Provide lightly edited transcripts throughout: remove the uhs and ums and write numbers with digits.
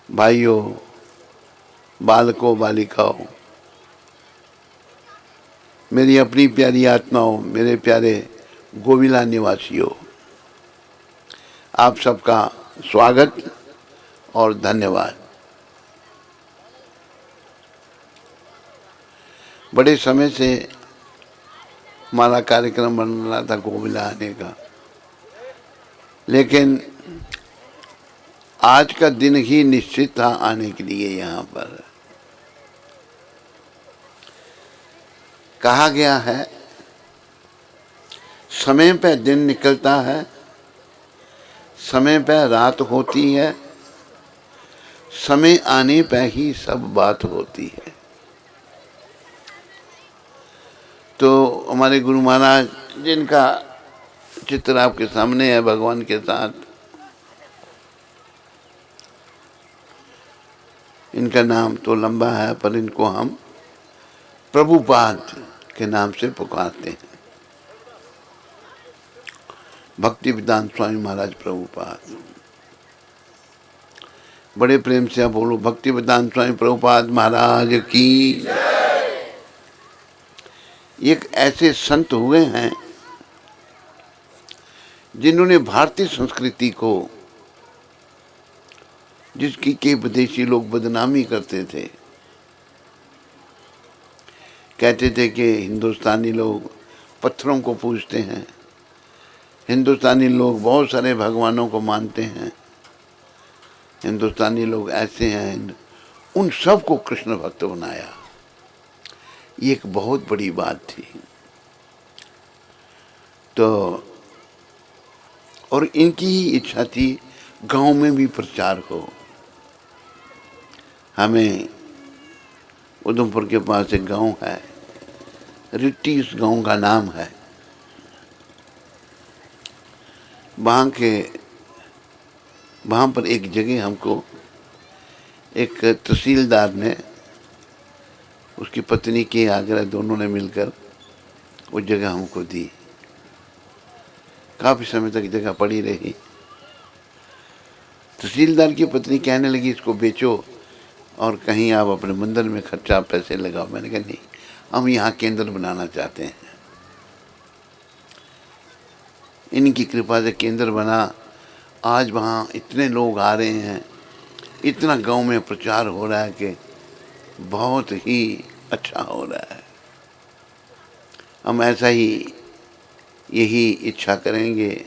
भाइयों, बालकों, बालिकाओं, मेरी अपनी प्यारी आत्माओं, मेरे प्यारे गोविला निवासियों, आप सबका स्वागत और धन्यवाद। बड़े समय से हमारा कार्यक्रम बन रहा था गोविला आने का, लेकिन आज का दिन ही निश्चित था आने के लिए। यहाँ पर कहा गया है, समय पे दिन निकलता है, समय पे रात होती है, समय आने पे ही सब बात होती है। तो हमारे गुरु महाराज, जिनका चित्र आपके सामने है भगवान के साथ, इनका नाम तो लंबा है पर इनको हम प्रभुपाद के नाम से पुकारते हैं। भक्ति वेदांत स्वामी महाराज प्रभुपाद। बड़े प्रेम से आप बोलो, भक्ति वेदांत स्वामी प्रभुपाद महाराज की। एक ऐसे संत हुए हैं जिन्होंने भारतीय संस्कृति को, जिसकी के विदेशी लोग बदनामी करते थे, कहते थे कि हिंदुस्तानी लोग पत्थरों को पूजते हैं, हिंदुस्तानी लोग बहुत सारे भगवानों को मानते हैं, हिंदुस्तानी लोग ऐसे हैं, उन सब को कृष्ण भक्त बनाया। ये एक बहुत बड़ी बात थी। तो और इनकी ही इच्छा थी गांव में भी प्रचार हो। हमें उधमपुर के पास एक गांव है, रिट्टी उस गांव का नाम है। वहाँ पर एक जगह हमको एक तहसीलदार ने, उसकी पत्नी के आग्रह, दोनों ने मिलकर वो जगह हमको दी। काफी समय तक जगह पड़ी रही। तहसीलदार की पत्नी कहने लगी, इसको बेचो और कहीं आप अपने मंदिर में खर्चा पैसे लगाओ। मैंने कहा नहीं, हम यहाँ केंद्र बनाना चाहते हैं। इनकी कृपा से केंद्र बना। आज वहाँ इतने लोग आ रहे हैं, इतना गांव में प्रचार हो रहा है कि बहुत ही अच्छा हो रहा है। हम ऐसा ही, यही इच्छा करेंगे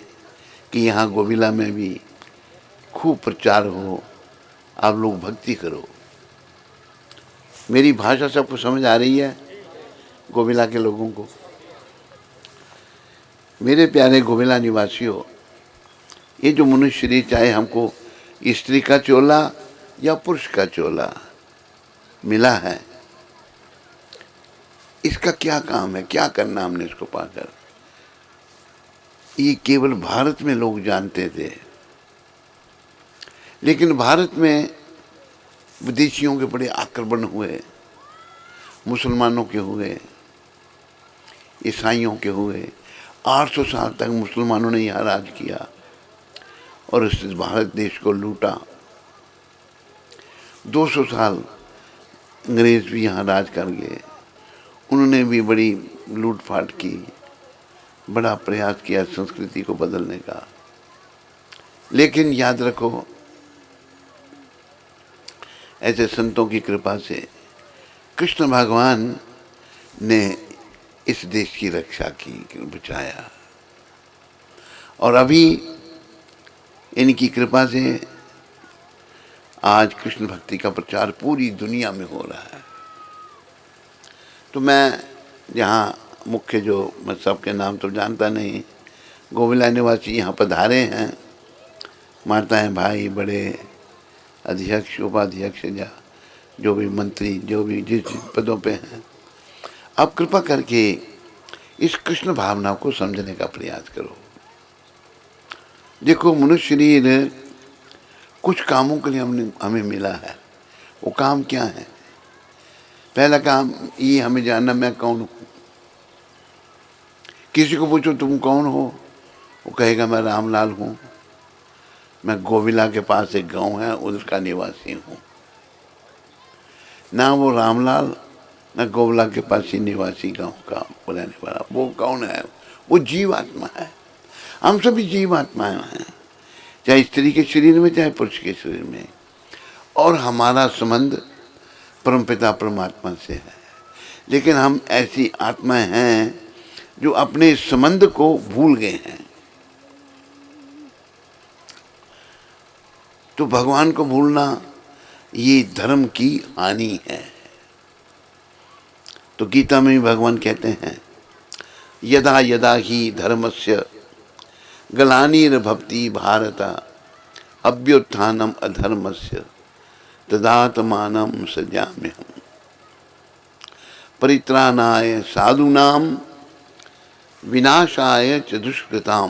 कि यहाँ गोविला में भी खूब प्रचार हो, आप लोग भक्ति करो। मेरी भाषा सबको समझ आ रही है गोविला के लोगों को? मेरे प्यारे गोविला निवासियों, ये जो मनुष्य शरीर, चाहे हमको स्त्री का चोला या पुरुष का चोला मिला है, इसका क्या काम है, क्या करना हमने इसको पाकर? ये केवल भारत में लोग जानते थे, लेकिन भारत में विदेशियों के बड़े आक्रमण हुए, मुसलमानों के हुए, ईसाइयों के हुए। 800 साल तक मुसलमानों ने यहाँ राज किया और इस भारत देश को लूटा। 200 साल अंग्रेज भी यहाँ राज कर गए, उन्होंने भी बड़ी लूटपाट की, बड़ा प्रयास किया संस्कृति को बदलने का। लेकिन याद रखो, ऐसे संतों की कृपा से कृष्ण भगवान ने इस देश की रक्षा की, बचाया। और अभी इनकी कृपा से आज कृष्ण भक्ति का प्रचार पूरी दुनिया में हो रहा है। तो मैं यहाँ मुख्य, जो मैं सबके नाम तो जानता नहीं, गोविला निवासी यहाँ पधारे हैं, माताएं, भाई, बड़े अध्यक्ष, उपाध्यक्ष, या जो भी मंत्री, जो भी जिस पदों पे हैं, आप कृपा करके इस कृष्ण भावना को समझने का प्रयास करो। देखो, मनुष्य शरीर कुछ कामों के लिए हमें मिला है। वो काम क्या है? पहला काम ये हमें जानना, मैं कौन हूँ। किसी को पूछो तुम कौन हो, वो कहेगा मैं रामलाल हूँ। मैं गोविला के पास एक गांव है उधर का निवासी हूँ। ना वो रामलाल न गोविला के पास ही निवासी गांव का रहने वाला। वो कौन है? वो जीवात्मा है। हम सभी जीवात्माएं हैं, चाहे स्त्री के शरीर में चाहे पुरुष के शरीर में, और हमारा संबंध परमपिता परमात्मा से है। लेकिन हम ऐसी आत्माएं हैं जो अपने संबंध को भूल गए हैं। तो भगवान को भूलना ये धर्म की हानि है। तो गीता में भी भगवान कहते हैं, यदा यदा ही धर्मस्य ग्लानिर्भवति भारत अभ्युत्थानम अधर्मस्य तदात्मानं सृजाम्यहम् परित्राणाय साधूनां विनाशाय च दुष्कृतां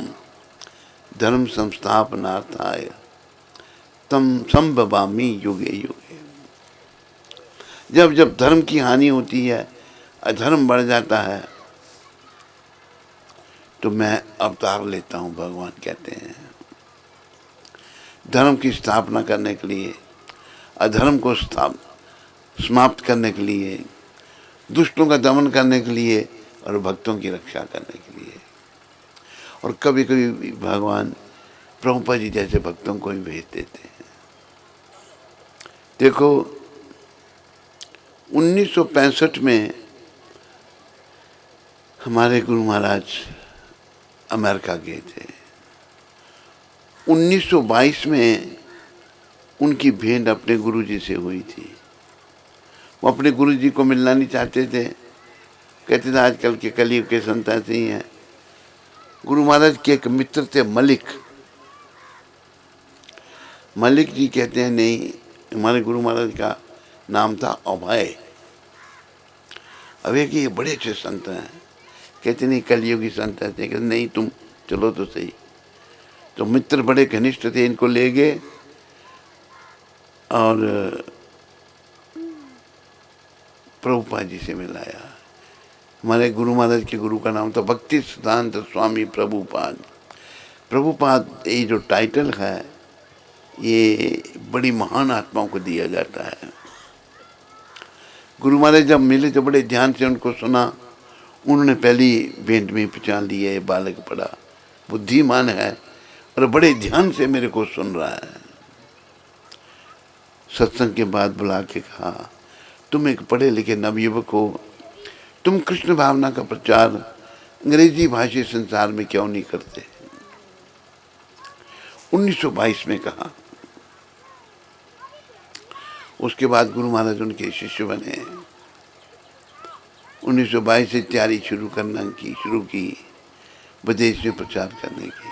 धर्म संस्थापनार्थाय तम संभवामि युगे युगे। जब जब धर्म की हानि होती है, अधर्म बढ़ जाता है, तो मैं अवतार लेता हूँ, भगवान कहते हैं। धर्म की स्थापना करने के लिए, अधर्म को समाप्त करने के लिए, दुष्टों का दमन करने के लिए और भक्तों की रक्षा करने के लिए। और कभी कभी भगवान प्रभुपाद जी जैसे भक्तों को भी भेज देते हैं। देखो 1965 में हमारे गुरु महाराज अमेरिका गए थे। 1922 में उनकी भेंट अपने गुरुजी से हुई थी। वो अपने गुरुजी को मिलना नहीं चाहते थे, कहते थे आजकल के कलयुग के संत ऐसे ही हैं। गुरु महाराज के एक मित्र थे मलिक जी, कहते हैं नहीं, हमारे गुरु महाराज का नाम था अभय। अभय के ये बड़े अच्छे संत हैं, कहते नहीं कलयुगी संत ऐसे, कहते नहीं तुम चलो तो सही। तो मित्र बड़े घनिष्ठ थे, इनको ले गए और प्रभुपाद जी से मिलाया। हमारे गुरु महाराज के गुरु का नाम था भक्ति सिद्धांत स्वामी प्रभुपाद। प्रभुपाद ये जो टाइटल है ये बड़ी महान आत्माओं को दिया जाता है। गुरु महाराज जब मिले तो बड़े ध्यान से उनको सुना। उन्होंने पहली भेंट में पहचान लिया, ये बालक बड़ा बुद्धिमान है और बड़े ध्यान से मेरे को सुन रहा है। सत्संग के बाद बुला के कहा, तुम एक पढ़े लिखे नवयुवक हो, तुम कृष्ण भावना का प्रचार अंग्रेजी भाषी संसार में क्यों नहीं करते? 1922 में कहा। उसके बाद गुरु महाराज उनके शिष्य बने। 1922 से तैयारी शुरू की विदेश में प्रचार करने की।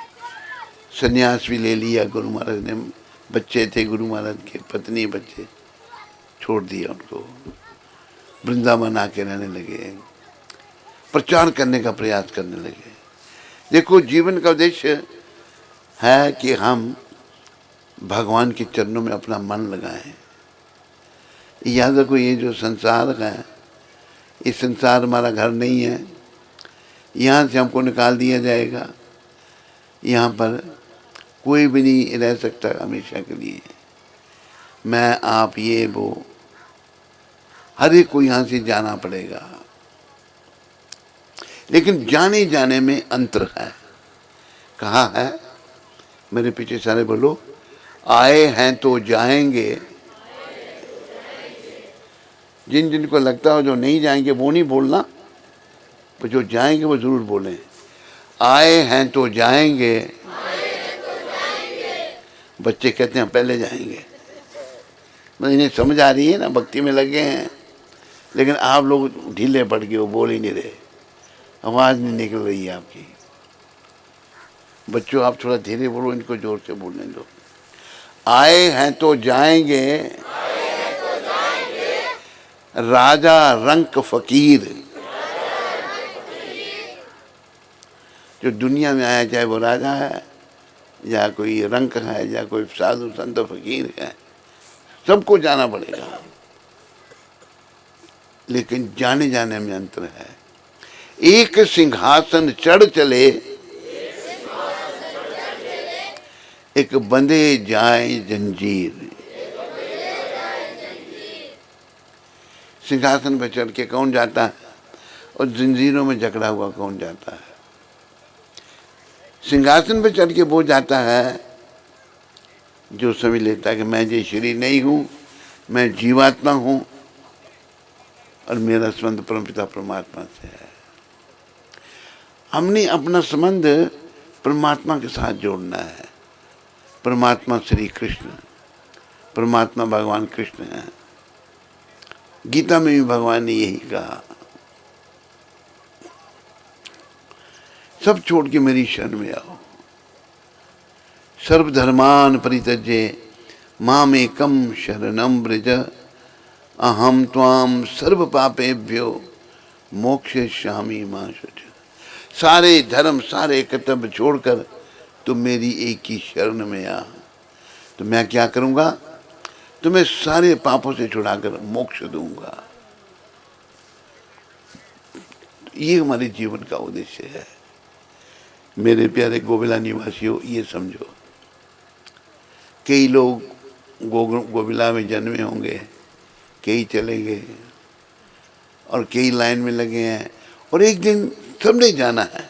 संन्यास भी ले लिया गुरु महाराज ने। बच्चे थे गुरु महाराज के, पत्नी बच्चे, छोड़ दिया उनको। वृंदावन आके रहने लगे, प्रचार करने का प्रयास करने लगे। देखो जीवन का उद्देश्य है कि हम भगवान के चरणों में अपना मन लगाएं। याद रखो, ये जो संसार है, ये संसार हमारा घर नहीं है। यहाँ से हमको निकाल दिया जाएगा। यहाँ पर कोई भी नहीं रह सकता हमेशा के लिए। मैं, आप, ये, वो, हर एक को यहाँ से जाना पड़ेगा। लेकिन जाने जाने में अंतर है। कहा है, मेरे पीछे सारे बोलो, आए हैं तो जाएंगे। जिन जिन को लगता हो जो नहीं जाएंगे वो नहीं बोलना, पर जो जाएंगे वो जरूर बोलें। आए हैं तो जाएंगे। बच्चे कहते हैं पहले जाएंगे। मतलब इन्हें समझ आ रही है ना, भक्ति में लगे हैं। लेकिन आप लोग ढीले पड़ गए, वो बोल ही नहीं रहे, आवाज़ नहीं निकल रही है आपकी। बच्चों आप थोड़ा धीरे बोलो, इनको जोर से बोलने दो। आए हैं तो जाएंगे, राजा रंक फकीर। जो दुनिया में आया, चाहे वो राजा है या कोई रंक है या कोई साधु संत फकीर है, सबको जाना पड़ेगा। लेकिन जाने जाने में अंतर है। एक सिंहासन चढ़ चले, एक बंधे जाए जंजीर। सिंहासन पर चढ़ के कौन जाता है और जंजीरों में जकड़ा हुआ कौन जाता है? सिंहासन पर चढ़ के वो जाता है जो समझ लेता है कि मैं ये शरीर नहीं हूं, मैं जीवात्मा हूं और मेरा संबंध परमपिता परमात्मा से है। हमने अपना संबंध परमात्मा के साथ जोड़ना है। परमात्मा श्री कृष्ण, परमात्मा भगवान कृष्ण है। गीता में भी भगवान ने यही कहा, सब छोड़ के मेरी शरण में आओ। सर्वधर्मान परित्यज्य मामेकं शरणं व्रज अहम त्वाम सर्व पापेभ्यो मोक्षयिष्यामि मा शुचि। सारे धर्म सारे कर्तव्य छोड़कर तुम मेरी एक ही शरण में आ, तो मैं क्या करूंगा? तुम्हें सारे पापों से छुड़ाकर मोक्ष दूंगा। ये हमारे जीवन का उद्देश्य है। मेरे प्यारे गोविला निवासियों, ये समझो, कई लोग गोविला में जन्मे होंगे, कई चले गए और कई लाइन में लगे हैं, और एक दिन सबने जाना है।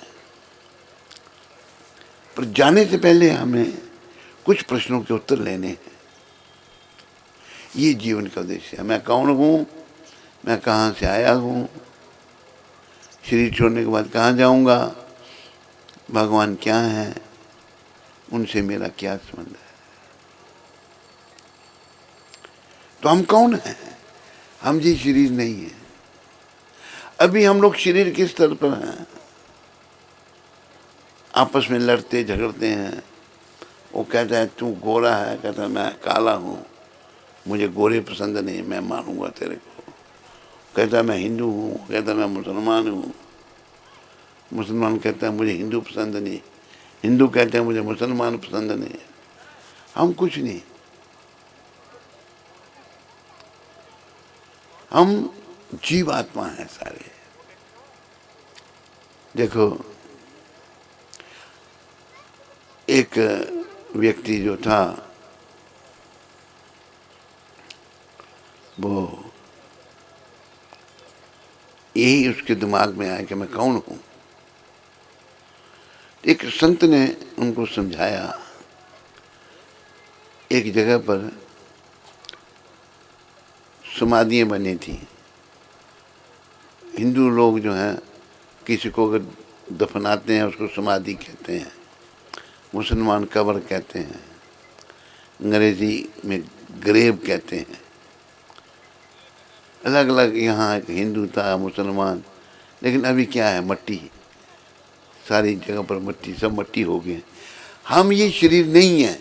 पर जाने से पहले हमें कुछ प्रश्नों के उत्तर लेने हैं। ये जीवन का उद्देश्य है। मैं कौन हूँ, मैं कहाँ से आया हूँ, शरीर छोड़ने के बाद कहाँ जाऊँगा, भगवान क्या है, उनसे मेरा क्या संबंध है। तो हम कौन हैं? हम जी शरीर नहीं है। अभी हम लोग शरीर के स्तर पर हैं, आपस में लड़ते झगड़ते हैं। वो कहता है तू गोरा है, कहता है मैं काला हूँ, मुझे गोरे पसंद नहीं, मैं मारूंगा तेरे को। कहता है मैं हिंदू हूँ, कहता है मैं मुसलमान हूँ। मुसलमान कहता है मुझे हिंदू पसंद नहीं, हिंदू कहते हैं मुझे मुसलमान पसंद नहीं। हम कुछ नहीं, हम जीवात्मा हैं सारे। देखो, एक व्यक्ति जो था वो यही उसके दिमाग में आया कि मैं कौन हूं। एक संत ने उनको समझाया। एक जगह पर समाधियां बनी थी। हिंदू लोग जो हैं किसी को अगर दफनाते हैं उसको समाधि कहते हैं, मुसलमान कब्र कहते हैं, अंग्रेजी में ग्रेव कहते हैं। अलग अलग यहाँ एक हिंदू था, मुसलमान, लेकिन अभी क्या है, मट्टी। सारी जगह पर मट्टी, सब मट्टी हो गए। हम ये शरीर नहीं है,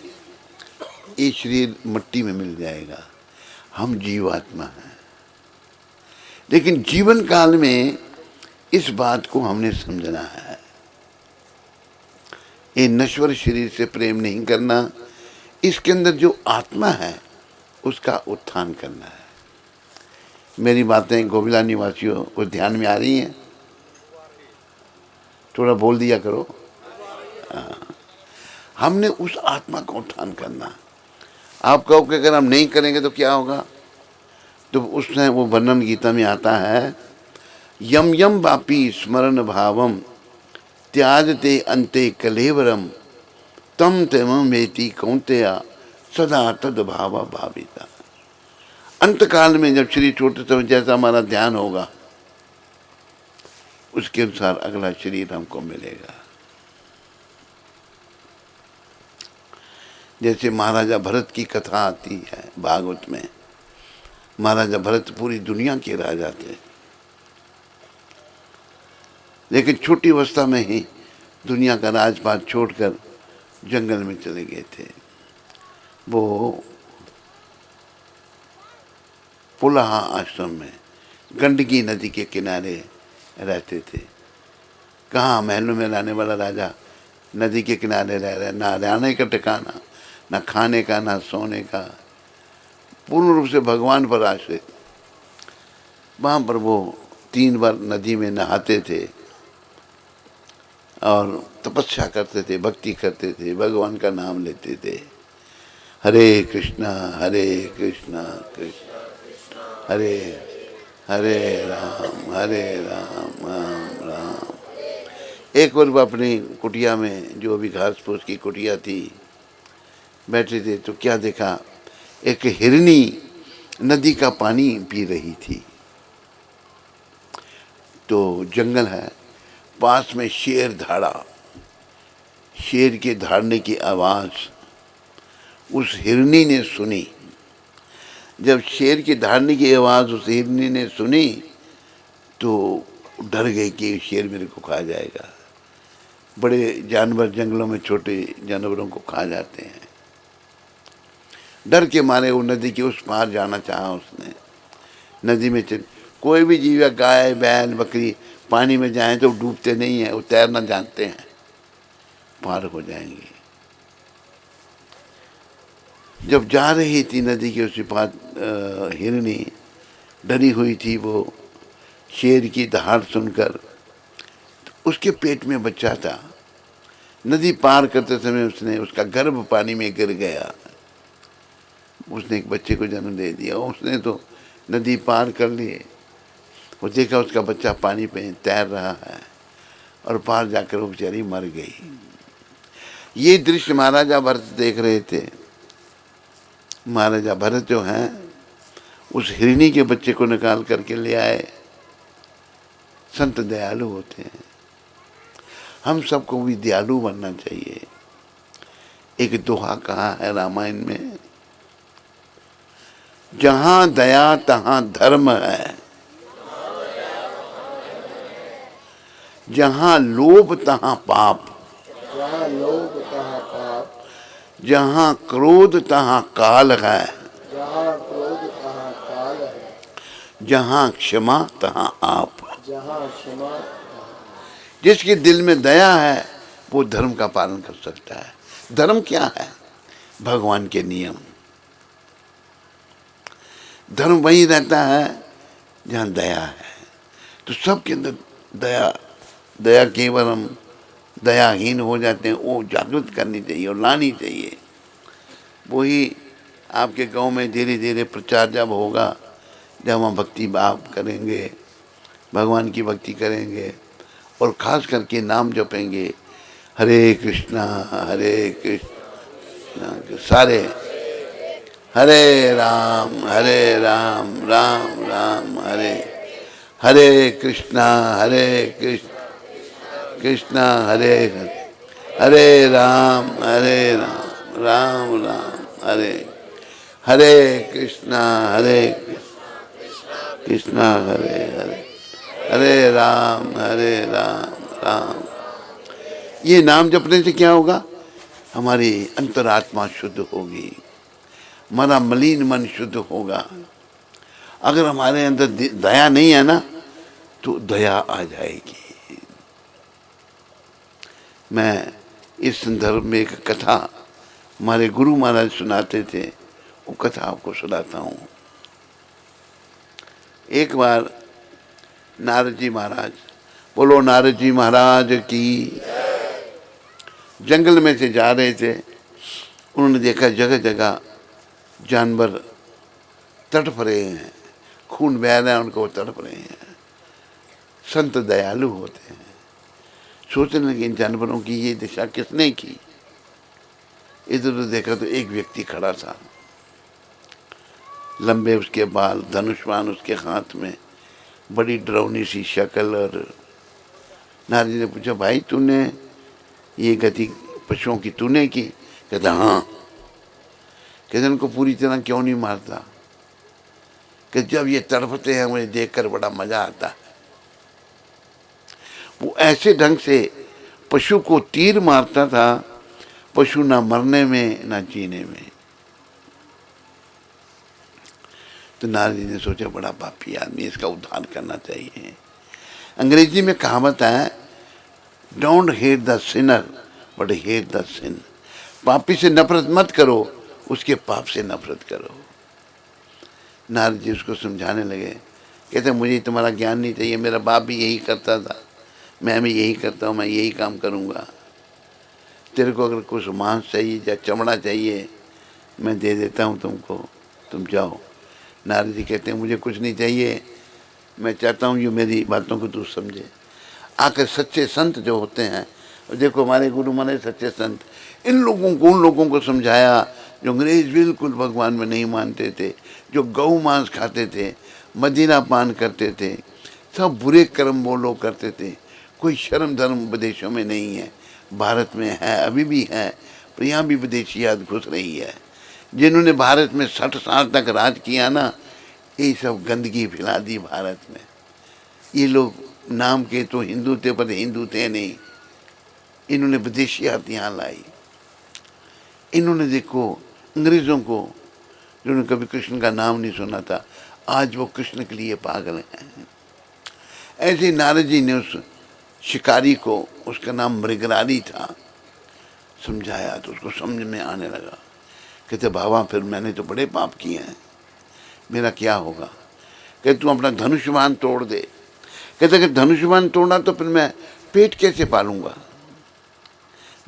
ये शरीर मट्टी में मिल जाएगा। हम जीवात्मा हैं। लेकिन जीवन काल में इस बात को हमने समझना है। ये नश्वर शरीर से प्रेम नहीं करना, इसके अंदर जो आत्मा है उसका उत्थान करना है। मेरी बातें गोविला निवासियों को ध्यान में आ रही हैं? थोड़ा बोल दिया करो। हमने उस आत्मा का उत्थान करना। आप कहो कि अगर हम नहीं करेंगे तो क्या होगा? तो उसमें वो वर्णन गीता में आता है, यम यम वापी स्मरण भावम त्याजते अंते कलेवरम तम तम वेति कौंतेया सदा तद भावा भाविता। अंत काल में जब शरीर छोटे समय जैसा हमारा ध्यान होगा उसके अनुसार अगला शरीर हमको मिलेगा। जैसे महाराजा भरत की कथा आती है भागवत में। महाराजा भरत पूरी दुनिया के राजा थे, लेकिन छोटी अवस्था में ही दुनिया का राजपाट छोड़कर जंगल में चले गए थे। वो पुलाहा आश्रम में गंडकी नदी के किनारे रहते थे। कहाँ महलों में रहने वाला राजा नदी के किनारे रह रहा, ना रहने का ठिकाना, ना खाने का, ना सोने का, पूर्ण रूप से भगवान पर आश्रित। वहाँ पर वो 3 बार नदी में नहाते थे और तपस्या करते थे, भक्ति करते थे, भगवान का नाम लेते थे। हरे कृष्णा कृष्ण हरे हरे राम राम राम। एक बार वो अपनी कुटिया में, जो अभी घास फूस की कुटिया थी, बैठे थे तो क्या देखा, एक हिरनी नदी का पानी पी रही थी। तो जंगल है, पास में शेर धाड़ा। शेर के धाड़ने की आवाज़ उस हिरनी ने सुनी। जब शेर की धाड़ने की आवाज़ उस हिरनी ने सुनी तो डर गई कि शेर मेरे को खा जाएगा। बड़े जानवर जंगलों में छोटे जानवरों को खा जाते हैं। डर के मारे वो नदी के उस पार जाना चाहा उसने। नदी में कोई भी जीव, गाय बैल बकरी पानी में जाए तो डूबते नहीं हैं, वो तैरना जानते हैं, पार हो जाएंगे। जब जा रही थी नदी के उस पार, हिरनी डरी हुई थी। वो शेर की दहाड़ सुनकर, तो उसके पेट में बच्चा था। नदी पार करते समय उसने, उसका गर्भ पानी में गिर गया। उसने एक बच्चे को जन्म दे दिया। उसने तो नदी पार कर ली, वो देखा उसका बच्चा पानी पे तैर रहा है और पार जाकर वो बेचारी मर गई। ये दृश्य महाराजा भरत देख रहे थे। महाराजा भरत जो हैं, उस हिरनी के बच्चे को निकाल करके ले आए। संत दयालु होते हैं, हम सबको भी दयालु बनना चाहिए। एक दोहा कहा है रामायण में, जहां दया तहां धर्म है, जहां लोभ तहां पाप, जहाँ लोभ तहाँ पाप, जहां क्रोध तहां काल है, जहाँ क्रोध तहाँ काल है, जहां क्षमा तहां आप। जहाँ क्षमा। जिसके दिल में दया है वो धर्म का पालन कर सकता है। धर्म क्या है? भगवान के नियम। धर्म वही रहता है जहाँ दया है। तो सबके अंदर दया, दया केवल हम दयाहीन हो जाते हैं, वो जागृत करनी चाहिए और लानी चाहिए। वही आपके गांव में धीरे धीरे प्रचार जब होगा, जब हम भक्ति भाव करेंगे, भगवान की भक्ति करेंगे और खास करके नाम जपेंगे, हरे कृष्णा सारे, हरे राम राम राम हरे, हरे कृष्णा कृष्णा हरे हरे, हरे राम राम हरे, हरे कृष्णा कृष्णा हरे हरे, हरे राम राम। ये नाम जपने से क्या होगा? हमारी अंतरात्मा शुद्ध होगी, हमारा मलिन मन शुद्ध होगा। अगर हमारे अंदर दया नहीं है ना, तो दया आ जाएगी। मैं इस संदर्भ में एक कथा हमारे गुरु महाराज सुनाते थे, वो कथा आपको सुनाता हूँ। एक बार नारद जी महाराज, बोलो नारद जी महाराज की, जंगल में से जा रहे थे। उन्होंने देखा जगह जगह जानवर तड़प रहे हैं, खून बह रहा है, उनको तड़प रहे हैं। संत दयालु होते हैं। सोचने लगे इन जानवरों की ये दिशा किसने की। इधर उधर देखा तो एक व्यक्ति खड़ा था, लंबे उसके बाल, धनुष्मान उसके हाथ में, बड़ी डरावनी सी शक्ल। और नारद जी ने पूछा, भाई तूने ये गति पशुओं की तूने की? कहता हाँ। कहते उनको पूरी तरह क्यों नहीं मारता? कि जब ये तड़पते हैं मुझे देखकर बड़ा मजा आता है। वो ऐसे ढंग से पशु को तीर मारता था, पशु ना मरने में ना जीने में। तो नारद जी ने सोचा बड़ा पापी आदमी, इसका उद्धार करना चाहिए। अंग्रेजी में कहावत है, don't hate the sinner but hate the sin. पापी से नफरत मत करो, उसके पाप से नफरत करो। नारद जी उसको समझाने लगे, कहते मुझे तुम्हारा ज्ञान नहीं चाहिए, मेरा बाप भी यही करता था, मैं यही करता हूँ, मैं यही काम करूँगा, तेरे को अगर कुछ मांस चाहिए या चमड़ा चाहिए मैं दे देता हूँ तुमको, तुम जाओ। नारद जी कहते हैं मुझे कुछ नहीं चाहिए, मैं चाहता हूँ ये मेरी बातों को तू समझे। आकर सच्चे संत जो होते हैं, देखो हमारे गुरु महाराज सच्चे संत, इन लोगों को, उन लोगों को समझाया जो अंग्रेज बिल्कुल भगवान में नहीं मानते थे, जो गौ मांस खाते थे, मदिरा पान करते थे, सब बुरे कर्म वो लोग करते थे। कोई शर्म धर्म विदेशों में नहीं है, भारत में है, अभी भी है, पर यहाँ भी विदेशियात घुस रही है। जिन्होंने भारत में 60 साल तक राज किया ना, ये सब गंदगी फैला दी भारत में। ये लोग नाम के तो हिंदू थे पर हिंदू थे नहीं, इन्होंने विदेशियात यहाँ लाई। इन्होंने देखो अंग्रेज़ों को, जिन्होंने कभी कृष्ण का नाम नहीं सुना था, आज वो कृष्ण के लिए पागल हैं। ऐसे नारद जी ने उस शिकारी को, उसका नाम मृगरारी था, समझाया तो उसको समझ में आने लगा। कहते बाबा फिर मैंने तो बड़े पाप किए हैं, मेरा क्या होगा? कहते तू अपना धनुष्यबाण तोड़ दे। कहते कि धनुष्यबाण तोड़ना तो फिर मैं पेट कैसे पालूंगा?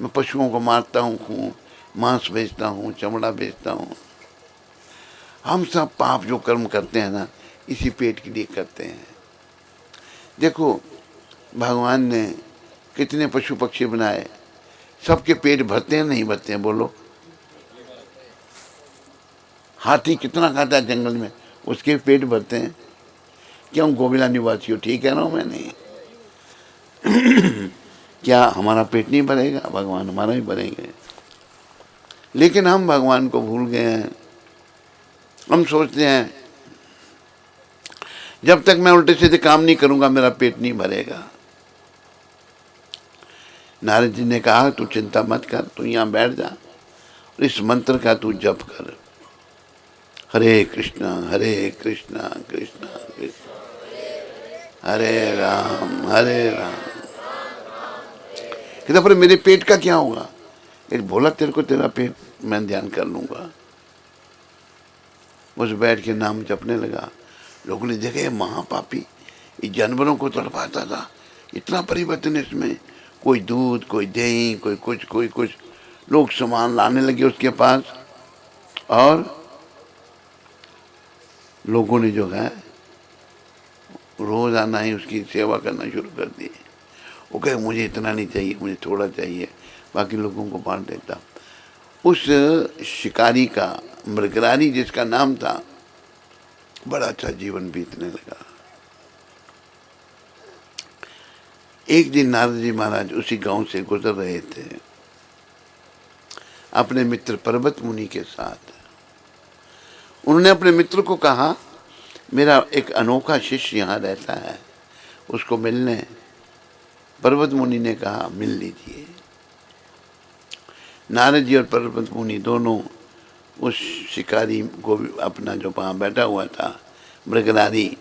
मैं पशुओं को मारता हूँ, मांस बेचता हूँ, चमड़ा बेचता हूँ। हम सब पाप जो कर्म करते हैं ना, इसी पेट के लिए करते हैं। देखो भगवान ने कितने पशु पक्षी बनाए, सबके पेट भरते हैं नहीं भरते हैं? बोलो। हाथी कितना खाता है जंगल में, उसके पेट भरते हैं। क्यों गोविला निवासियों, ठीक है ना मैं नहीं? क्या हमारा पेट नहीं भरेगा? भगवान हमारा ही भरेंगे। लेकिन हम भगवान को भूल गए हैं। हम सोचते हैं जब तक मैं उल्टे सीधे काम नहीं करूंगा मेरा पेट नहीं भरेगा। नारद जी ने कहा तू चिंता मत कर, तू यहाँ बैठ जा और इस मंत्र का तू जप कर, हरे कृष्णा कृष्णा कृष्णा हरे राम कहता पर मेरे पेट का क्या होगा? एक बोला तेरे को तेरा पेट मैं ध्यान कर लूंगा। उस बैठ के नाम जपने लगा। लोगों ने देखा ये महापापी, ये जानवरों को तड़पाता था, इतना परिवर्तन इसमें, कोई दूध, कोई दही, कोई कुछ। लोग सामान लाने लगे उसके पास और लोगों ने जो है रोज आना ही उसकी सेवा करना शुरू कर दी। वो कहे मुझे इतना नहीं चाहिए, मुझे थोड़ा चाहिए, बाकी लोगों को बांट देता। उस शिकारी का, मृगरारी जिसका नाम था, बड़ा अच्छा जीवन बीतने लगा। एक दिन नारद जी महाराज उसी गांव से गुजर रहे थे अपने मित्र पर्वत मुनि के साथ। उन्होंने अपने मित्र को कहा मेरा एक अनोखा शिष्य यहाँ रहता है, उसको मिलने। पर्वत मुनि ने कहा मिल लीजिए। नारद जी और पर्वत मुनि दोनों उस शिकारी को अपना जो वहाँ बैठा हुआ था मृगरारी,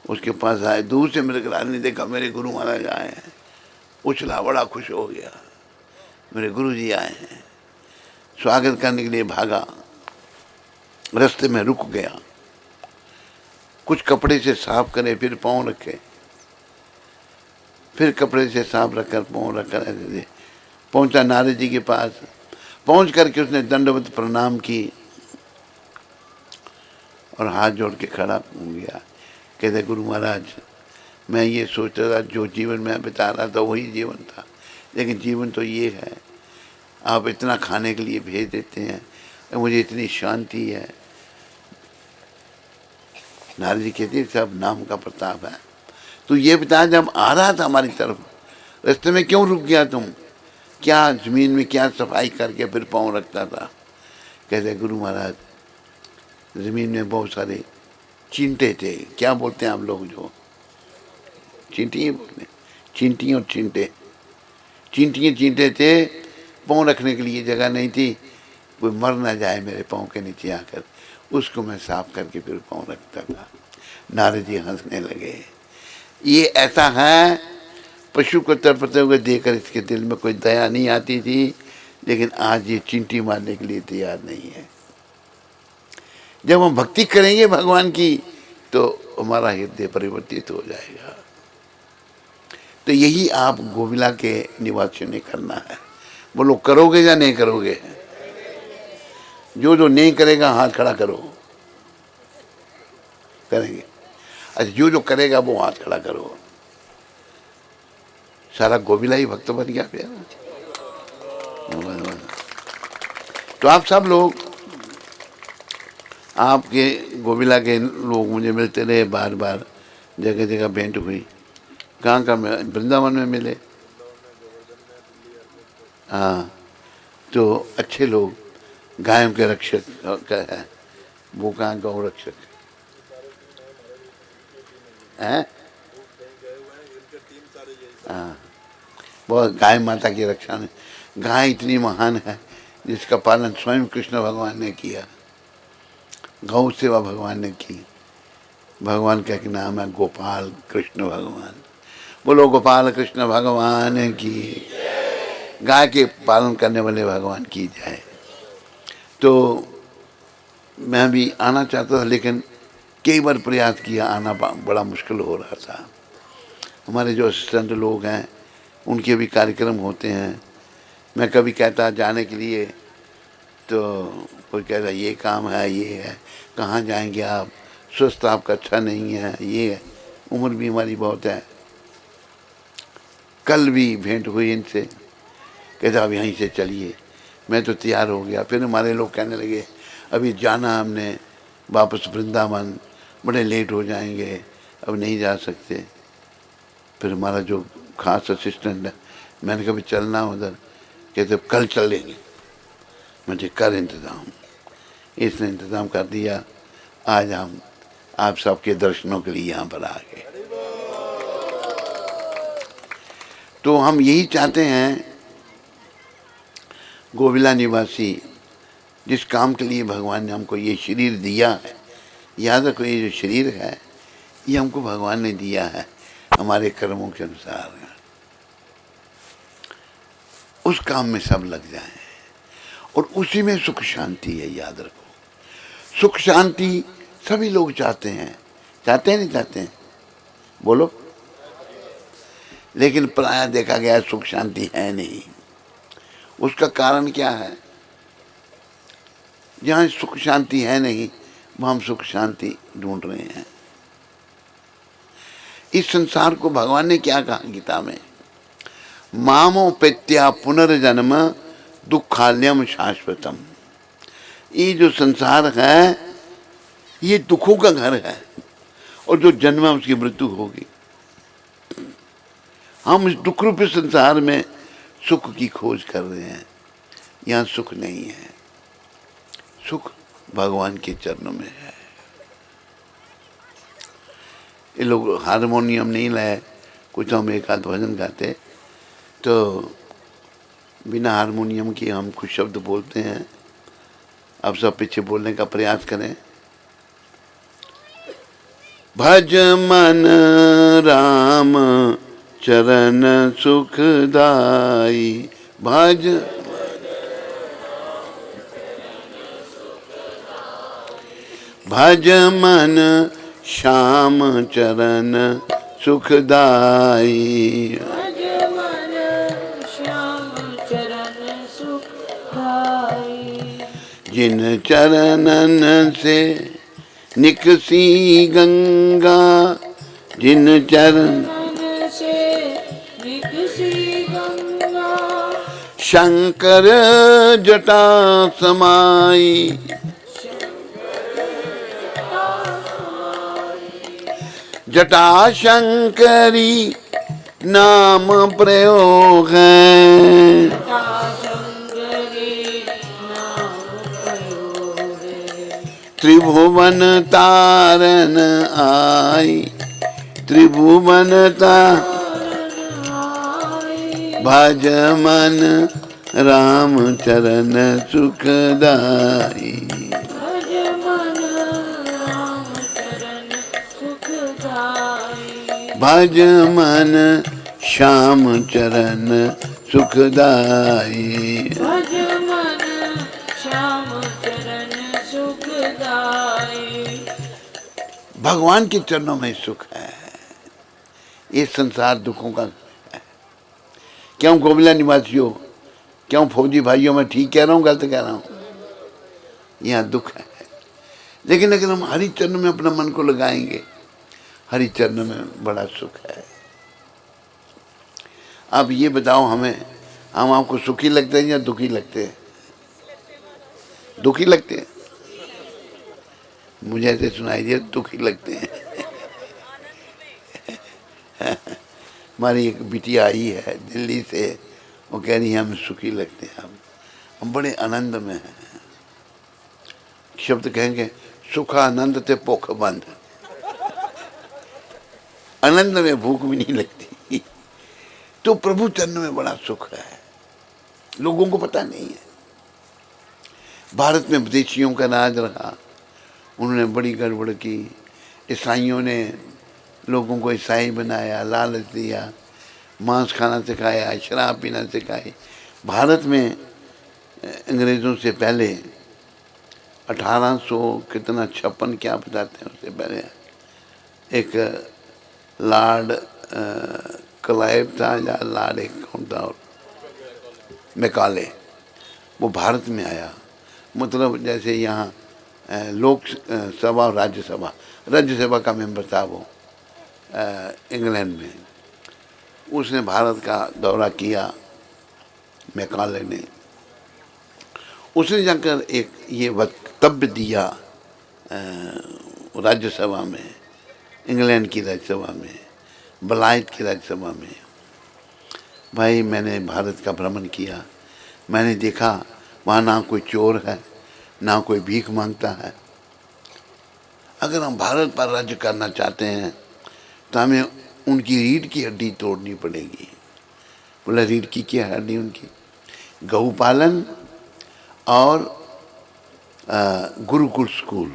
उसके पास आए। दूर से मृगरारी ने देखा मेरे गुरु महाराज आए हैं, उछला, बड़ा खुश हो गया, मेरे गुरु जी आए हैं। स्वागत करने के लिए भागा, रास्ते में रुक गया, कुछ कपड़े से साफ करे, फिर पाँव रखे, फिर कपड़े से साफ रखकर पाँव रखकर ऐसे पहुंचा नारद जी के पास। पहुंच करके उसने दंडवत प्रणाम की और हाथ जोड़ के खड़ा हो गया। कहते गुरु महाराज मैं ये सोच रहा था जो जीवन मैं बिता रहा था वही जीवन था, लेकिन जीवन तो ये है, आप इतना खाने के लिए भेज देते हैं, मुझे इतनी शांति है। नारद जी कहते सब नाम का प्रताप है। तो ये बता जब आ रहा था हमारी तरफ, रास्ते में क्यों रुक गया तुम? क्या जमीन में क्या सफाई करके फिर पाँव रखता था? कहते गुरु महाराज जमीन में बहुत सारे चींटे थे, क्या बोलते हैं आप लोग, जो चींटियाँ बोलते हैं, चींटियाँ और चींटे, चींटे थे, पाँव रखने के लिए जगह नहीं थी, कोई मर ना जाए मेरे पाँव के नीचे आकर, उसको मैं साफ करके फिर पाँव रखता था। नारद जी हंसने लगे। ये ऐसा है, पशु को तड़पते हुए देखकर इसके दिल में कोई दया नहीं आती थी, लेकिन आज ये चींटी मारने के लिए तैयार नहीं है। जब हम भक्ति करेंगे भगवान की तो हमारा हृदय परिवर्तित हो जाएगा। तो तो यही आप गोविला के निवासियों ने करना है। बोलो करोगे या नहीं करोगे? जो जो नहीं करेगा हाथ खड़ा करो। करेंगे? अच्छा, जो जो करेगा वो हाथ खड़ा करो। सारा गोविला ही भक्त बन गया फिर। तो आप सब लोग, आपके गोविला के लोग मुझे मिलते रहे, बार बार जगह जगह भेंट हुई। कहाँ कहाँ में? वृंदावन में मिले। हाँ, तो अच्छे लोग, गायों के रक्षक का है वो। कहाँ गौ रक्षक है? हाँ, बहुत गाय माता की रक्षा में। गाय इतनी महान है जिसका पालन स्वयं कृष्ण भगवान ने किया। गौ सेवा भगवान ने की। भगवान का एक नाम है गोपाल कृष्ण भगवान। बोलो गोपाल कृष्ण भगवान की। गाय के पालन करने वाले भगवान की जाए। तो मैं भी आना चाहता था, लेकिन कई बार प्रयास किया, आना बड़ा मुश्किल हो रहा था। हमारे जो असिस्टेंट लोग हैं उनके भी कार्यक्रम होते हैं। मैं कभी कहता जाने के लिए तो कोई कहता ये काम है, ये है, कहाँ जाएंगे आप, स्वस्थ आपका अच्छा नहीं है, ये है, उम्र भी हमारी बहुत है। कल भी भेंट हुई इनसे, कहता अब यहीं से चलिए। मैं तो तैयार हो गया। फिर हमारे लोग कहने लगे अभी जाना हमने वापस वृंदावन, बड़े लेट हो जाएंगे, अब नहीं जा सकते। फिर हमारा जो खास असिस्टेंट है, मैंने कभी चलना उधर, कहते कल चलेंगे। मुझे कर इंतज़ाम, इसने इंतज़ाम कर दिया। आज हम आप सबके दर्शनों के लिए यहाँ पर आ गए। तो हम यही चाहते हैं, गोविला निवासी, जिस काम के लिए भगवान ने हमको ये शरीर दिया है, याद रखो ये जो शरीर है ये हमको भगवान ने दिया है हमारे कर्मों के अनुसार। उस काम में सब लग जाएं और उसी में सुख शांति है। याद रखो, सुख शांति सभी लोग चाहते हैं। चाहते हैं नहीं चाहते हैं? बोलो। लेकिन प्रायः देखा गया सुख शांति है नहीं। उसका कारण क्या है? जहाँ सुख शांति है नहीं वहाँ हम सुख शांति ढूंढ रहे हैं। इस संसार को भगवान ने क्या कहा गीता में? मामोपेत्या पुनर्जन्म दुखाल्यम शाश्वतम। ये जो संसार है ये दुखों का घर है, और जो जन्म है उसकी मृत्यु होगी। हम इस दुख रूपी संसार में सुख की खोज कर रहे हैं। यहाँ सुख नहीं है, सुख भगवान के चरणों में है। ये लोग हारमोनियम नहीं लाए, कुछ हम एक आध भजन गाते, तो बिना हारमोनियम के हम कुछ शब्द बोलते हैं। अब सब पीछे बोलने का प्रयास करें। भज मन राम चरण सुखदाई, भज भज मन श्याम चरण सुखदाई। भज मन श्याम चरण सुखदाई। जिन चरणन से निकसी गंगा, जिन चरण से निकसी गंगा, शंकर जटा समाई। जटा शंकरी नाम प्रयोग है, त्रिभुवन तारन आई। त्रिभुवन तारन आई। भज मन राम चरण सुखदाई। भज मन राम चरण सुखदाई। भज मन श्याम चरण सुखदाई। भज मन श्याम चरण सुखदाई। भगवान के चरणों में सुख है। ये संसार दुखों का क्यों गोविला निवासियों, क्यों फौजी भाइयों, मैं ठीक कह रहा हूँ गलत कह रहा हूँ? यहाँ दुख है। लेकिन अगर हम हरि चरण में अपना मन को लगाएंगे, हरि चरण में बड़ा सुख है। आप ये बताओ हमें, हम आपको सुखी लगते हैं या दुखी लगते हैं? दुखी लगते हैं। मुझे ऐसे सुनाई दिया दुखी लगते हैं। हमारी एक बिटिया आई है दिल्ली से, वो कह रही है हम सुखी लगते हैं, हम बड़े आनंद में हैं। शब्द कहेंगे सुख आनंद ते भूख बंद। आनंद में भूख भी नहीं लगती। तो प्रभु चरण में बड़ा सुख है, लोगों को पता नहीं है। भारत में विदेशियों का राज रहा, उन्होंने बड़ी गड़बड़ की। ईसाइयों ने लोगों को ईसाई बनाया, लालच दिया, मांस खाना सिखाया, शराब पीना सिखाई। भारत में अंग्रेज़ों से पहले 1856 क्या बताते हैं, उससे पहले एक लॉर्ड क्लाइव था या लॉर्ड एक कौन था, और मैकाले, वो भारत में आया। मतलब जैसे यहाँ लोक सभा और राज्यसभा का मेंबर था वो इंग्लैंड में। उसने भारत का दौरा किया, मैकाले ने। उसने जाकर एक ये वक्तव्य दिया राज्यसभा में, इंग्लैंड की राज्यसभा में, बलायत की राज्यसभा में। भाई मैंने भारत का भ्रमण किया, मैंने देखा वहाँ ना कोई चोर है, ना कोई भीख मांगता है। अगर हम भारत पर राज्य करना चाहते हैं तो हमें उनकी रीढ़ की हड्डी तोड़नी पड़ेगी। बोला रीढ़ की क्या हड्डी? उनकी गौ पालन और गुरुकुल स्कूल,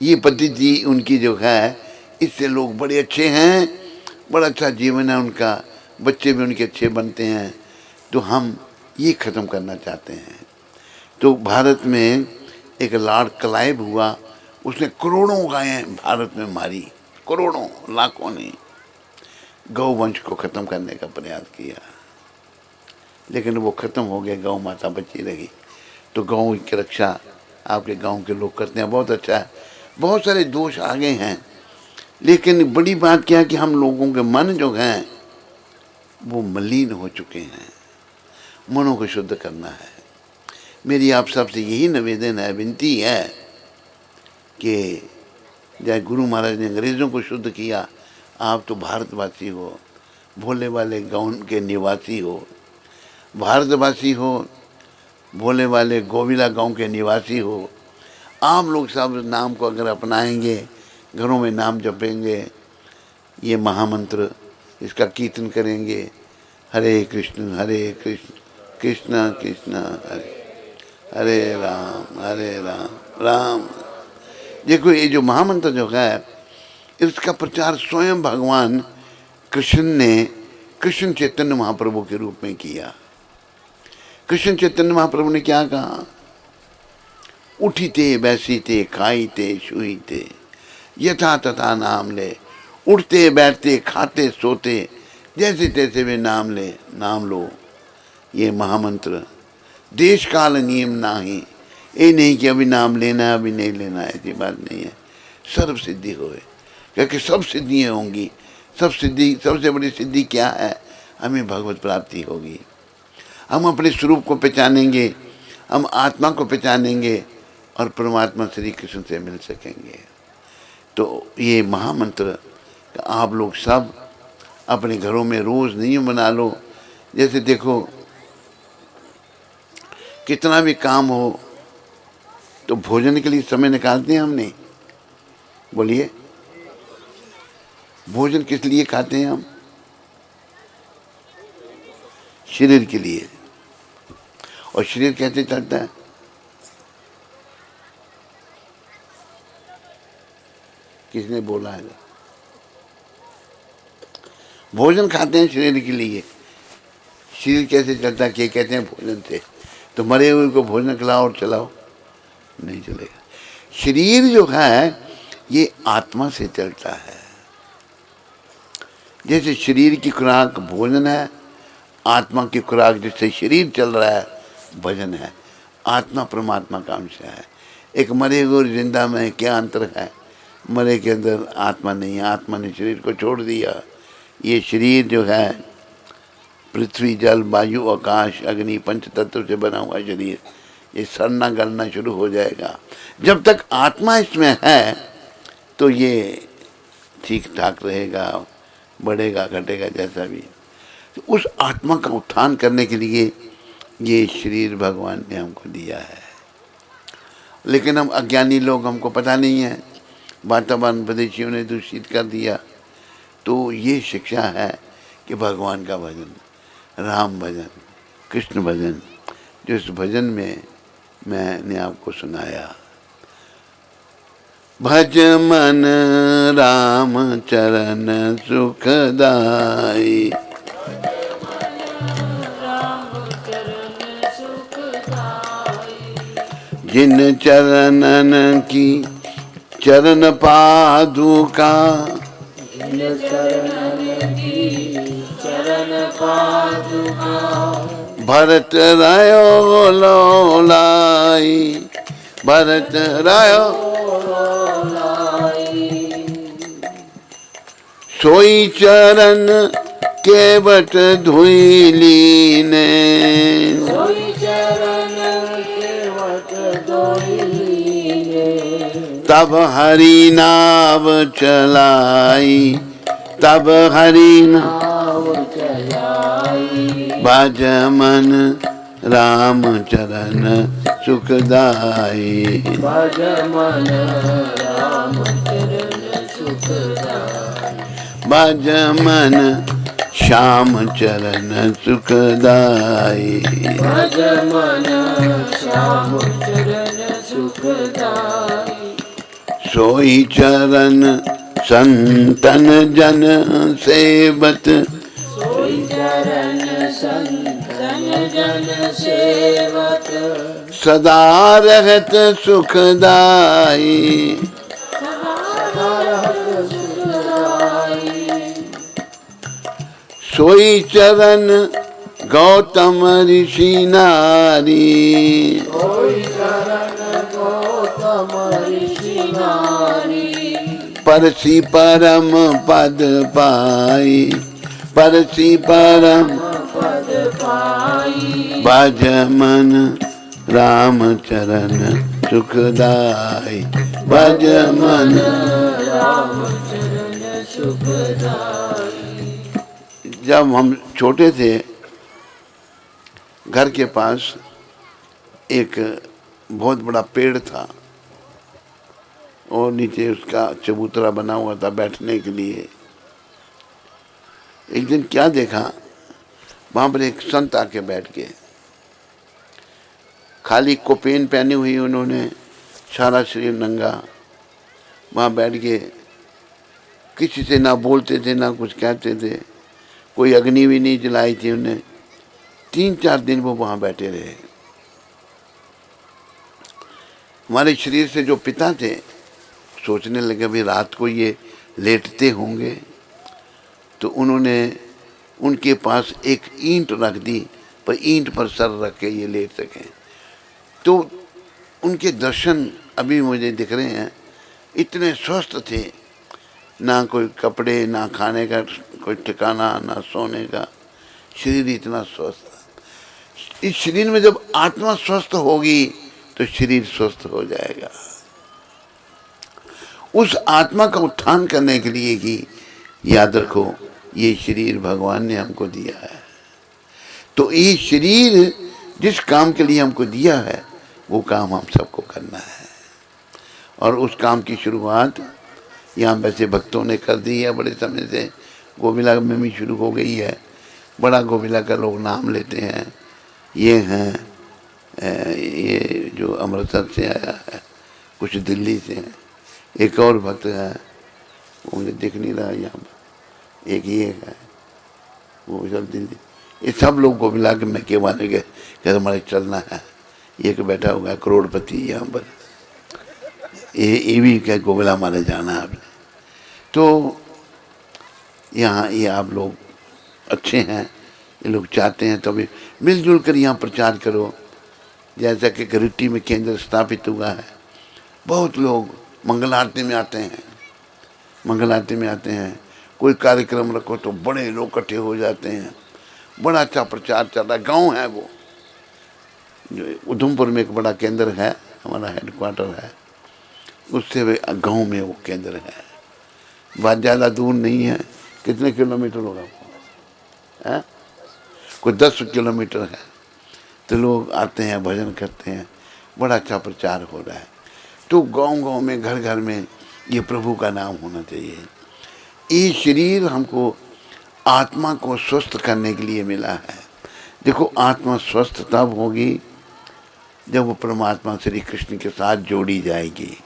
ये पद्धति उनकी जो है, इससे लोग बड़े अच्छे हैं, बड़ा अच्छा जीवन है उनका, बच्चे भी उनके अच्छे बनते हैं। तो हम ये ख़त्म करना चाहते हैं। तो भारत में एक लॉर्ड क्लाइव हुआ, उसने करोड़ों गायें भारत में मारी, करोड़ों, लाखों ने। गौ वंश को ख़त्म करने का प्रयास किया, लेकिन वो ख़त्म हो गया, गौ माता बची रही। तो गौ की रक्षा आपके गांव के लोग करते हैं, बहुत अच्छा है। बहुत सारे दोष आ गए हैं, लेकिन बड़ी बात क्या है कि हम लोगों के मन जो हैं वो मलिन हो चुके हैं। मनों को शुद्ध करना है। मेरी आप सबसे यही निवेदन है, विनती है कि जय गुरु महाराज ने अंग्रेज़ों को शुद्ध किया, आप तो भारतवासी हो, भोले वाले गाँव के निवासी हो, भारतवासी हो, भोले वाले गोविला गांव के निवासी हो। आप लोग सब नाम को अगर अपनाएंगे, घरों में नाम जपेंगे, ये महामंत्र इसका कीर्तन करेंगे, हरे कृष्ण कृष्ण कृष्ण हरे हरे राम राम। देखो ये जो महामंत्र जो है, इसका प्रचार स्वयं भगवान कृष्ण ने कृष्ण चैतन्य महाप्रभु के रूप में किया। कृष्ण चैतन्य महाप्रभु ने क्या कहा? उठीते बैसीते खाईते छुईते यथा तथा नाम ले, उठते बैठते खाते सोते जैसे तैसे वे नाम ले, नाम लो। ये महामंत्र देश काल नियम नाही, ये नहीं कि अभी नाम लेना है अभी नहीं लेना है, ऐसी बात नहीं है। सर्व सिद्धि होए, क्योंकि सब सिद्धियाँ होंगी। सब सिद्धि, सबसे बड़ी सिद्धि क्या है? हमें भगवत प्राप्ति होगी। हम अपने स्वरूप को पहचानेंगे, हम आत्मा को पहचानेंगे और परमात्मा श्री कृष्ण से मिल सकेंगे। तो ये महामंत्र आप लोग सब अपने घरों में रोज़ नियम बना लो। जैसे देखो कितना भी काम हो तो भोजन के लिए समय निकालते हैं हमने, बोलिए भोजन किस लिए खाते हैं हम? शरीर के लिए। और शरीर कैसे चलता है? किसने बोला है? भोजन खाते हैं शरीर के लिए। शरीर कैसे चलता है? क्या कहते हैं? भोजन से। तो मरे हुए को भोजन खिलाओ और चलाओ, नहीं चलेगा। शरीर जो है ये आत्मा से चलता है। जैसे शरीर की खुराक भोजन है, आत्मा की खुराक जिससे शरीर चल रहा है भजन है। आत्मा परमात्मा का अंश है। एक मरे और जिंदा में क्या अंतर है? मरे के अंदर आत्मा नहीं है, आत्मा ने शरीर को छोड़ दिया। ये शरीर जो है पृथ्वी जल वायु आकाश अग्नि पंच तत्व से बना हुआ शरीर, ये सड़ना गलना शुरू हो जाएगा। जब तक आत्मा इसमें है तो ये ठीक ठाक रहेगा, बढ़ेगा घटेगा जैसा भी। तो उस आत्मा का उत्थान करने के लिए ये शरीर भगवान ने हमको दिया है। लेकिन हम अज्ञानी लोग, हमको पता नहीं है, वातावरण विदेशियों ने दूषित कर दिया। तो ये शिक्षा है कि भगवान का भजन, राम भजन, कृष्ण भजन, जो इस भजन में मैंने आपको सुनाया। भज मन राम चरण सुखदाई, राम चरण सुखदाई। जिन चरणन की चरण पादुका, जिन चरणन की चरण पादुका, भरत रायो लोलाई, भरत रायो सोई चरण केवट धुइली ने, सोई चरण केवट धुइली, तब हरि नाव चलाई, तब हरि नाव चलाई। भज मन राम चरण सुखदाई, भज मन राम चरण सुखदाई, भज मन श्याम चरण सुखदाई, भज मन श्याम चरण सुखदाई। सोई चरण संतन जन सेवत, सोई चरण संतन जन सेवक, सदा रहत सुखदाई, सोई चरण गौतम ऋषि नारी, सोई चरण गौतम ऋषि नारी, परसी परम पद पाई, परसी परम पद पाई। भज मन राम चरण सुखदाई, भज मन राम चरण सुखदाई। जब हम छोटे थे, घर के पास एक बहुत बड़ा पेड़ था और नीचे उसका चबूतरा बना हुआ था बैठने के लिए। एक दिन क्या देखा, वहाँ पर एक संत आके बैठ गए। खाली कोपेन पहनी हुई उन्होंने, सारा शरीर नंगा, वहाँ बैठ गए। किसी से ना बोलते थे ना कुछ कहते थे, कोई अग्नि भी नहीं जलाई थी उन्हें। 3-4 दिन वो वहाँ बैठे रहे। हमारे शरीर से जो पिता थे सोचने लगे भी रात को ये लेटते होंगे, तो उन्होंने उनके पास एक ईंट रख दी, पर ईंट पर सर रख के ये लेट सकें। तो उनके दर्शन अभी मुझे दिख रहे हैं, इतने स्वस्थ थे, ना कोई कपड़े, ना खाने का कोई ठिकाना, ना सोने का, शरीर इतना स्वस्थ। इस शरीर में जब आत्मा स्वस्थ होगी तो शरीर स्वस्थ हो जाएगा। उस आत्मा का उत्थान करने के लिए ही याद रखो ये शरीर भगवान ने हमको दिया है। तो ये शरीर जिस काम के लिए हमको दिया है वो काम हम सबको करना है। और उस काम की शुरुआत यहाँ वैसे भक्तों ने कर दी है, बड़े समय से गोविला में भी शुरू हो गई है। बड़ा गोविला का लोग नाम लेते हैं। ये हैं ये जो अमृतसर से आया है, कुछ दिल्ली से हैं, एक और भक्त है वो मुझे दिख नहीं रहा यहाँ पर, एक ये है वो सब दिल्ली। ये सब लोग गोविला के मैं के माने गए कि हमारे चलना है। एक बैठा हुआ है करोड़पति यहाँ पर, ये भी क्या गोविला मारे जाना है आपने। तो यहाँ ये आप लोग अच्छे हैं, ये लोग चाहते हैं तो अभी मिलजुल कर यहाँ प्रचार करो। जैसा कि गरिट्टी में केंद्र स्थापित हुआ है, बहुत लोग मंगल आरती में आते हैं, मंगल आरती में आते हैं। कोई कार्यक्रम रखो तो बड़े लोग इकट्ठे हो जाते हैं, बड़ा अच्छा प्रचार चल रहा है। गांव है वो, जो उधमपुर में एक बड़ा केंद्र है, हमारा हेडक्वार्टर है, उससे गांव में वो केंद्र है। बात ज़्यादा दूर नहीं है, कितने किलोमीटर होगा है? कोई 10 किलोमीटर है। तो लोग आते हैं, भजन करते हैं, बड़ा अच्छा प्रचार हो रहा है। तो गांव-गांव में, घर घर में ये प्रभु का नाम होना चाहिए। ये शरीर हमको आत्मा को स्वस्थ करने के लिए मिला है। देखो, आत्मा स्वस्थ तब होगी जब वो परमात्मा श्री कृष्ण के साथ जोड़ी जाएगी।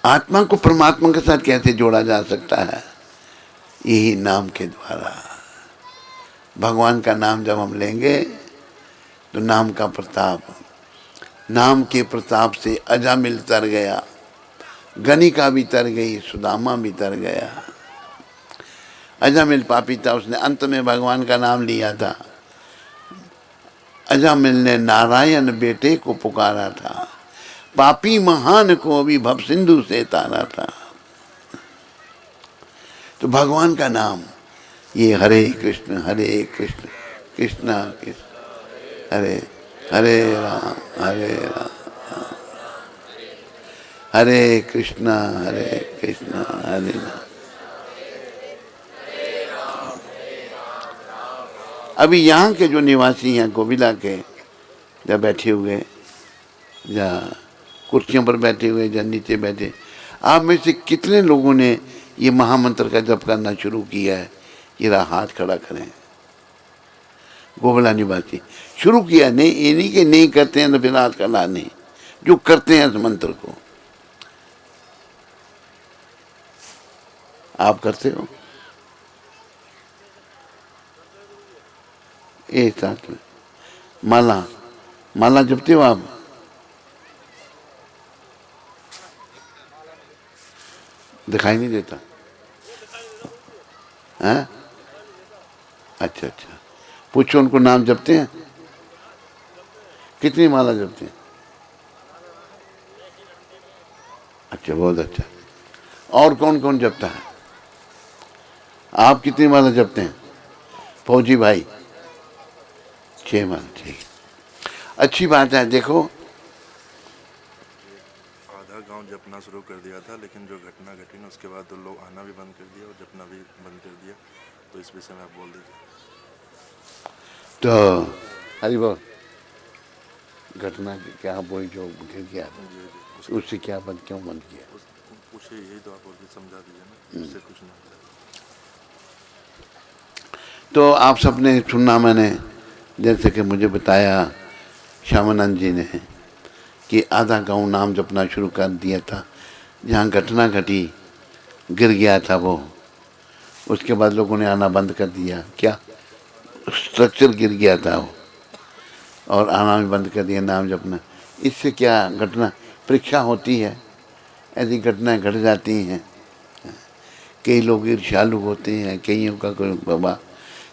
आत्मा को परमात्मा के साथ कैसे जोड़ा जा सकता है? यही नाम के द्वारा। भगवान का नाम जब हम लेंगे तो नाम का प्रताप, नाम के प्रताप से अजामिल तर गया, गणिका भी तर गई, सुदामा भी तर गया। अजामिल पापी था, उसने अंत में भगवान का नाम लिया था। अजामिल ने नारायण बेटे को पुकारा था, पापी महान को भी भव सिंधु से तारा था। तो भगवान का नाम ये हरे कृष्ण कृष्ण कृष्ण हरे हरे राम हरे कृष्ण हरे राम। अभी यहाँ के जो निवासी हैं गोविला के, जब बैठे हुए या कुर्सियों पर बैठे हुए या नीचे बैठे, आप में से कितने लोगों ने ये महामंत्र का जप करना शुरू किया है? ये हाथ खड़ा करें। गोविला निवासी शुरू किया, नहीं ये नहीं कि नहीं करते हैं तो फिर हाथ खड़ा नहीं, जो करते हैं इस मंत्र को। आप करते हो? एक साथ में माला जपते हो आप? दिखाई नहीं देता है? अच्छा, पूछो उनको, नाम जपते हैं? कितनी माला जपते हैं? अच्छा, बहुत अच्छा। और कौन कौन जपता है? आप कितनी माला जपते हैं? फौजी भाई 6 माला, ठीक, अच्छी बात है। देखो, आधा गांव जपना शुरू कर दिया था, लेकिन जो घटना घटी ना उसके बाद तो लोग आना भी बंद कर दिया और जपना भी बंद कर दिया। तो इस विषय में आप बोल दीजिए। तो हरी बोल, घटना की क्या बोई जो गिर गया था, उससे क्या बंद, क्यों बंद किया? पूछे, यही तो आप और समझा दीजिए ना, उससे कुछ नहीं होता। तो आप सबने सुना, मैंने जैसे कि मुझे बताया श्यामानंद जी ने कि आधा गांव नाम जपना शुरू कर दिया था। जहाँ घटना घटी, गिर गया था वो, उसके बाद लोगों ने आना बंद कर दिया। क्या स्ट्रक्चर गिर गया था वो, और आना भी बंद कर दिया नाम जपना। इससे क्या घटना, परीक्षा होती है, ऐसी घटनाएं घट जाती हैं। कई लोग ईर्ष्यालु होते हैं, कईयों का कोई बाबा,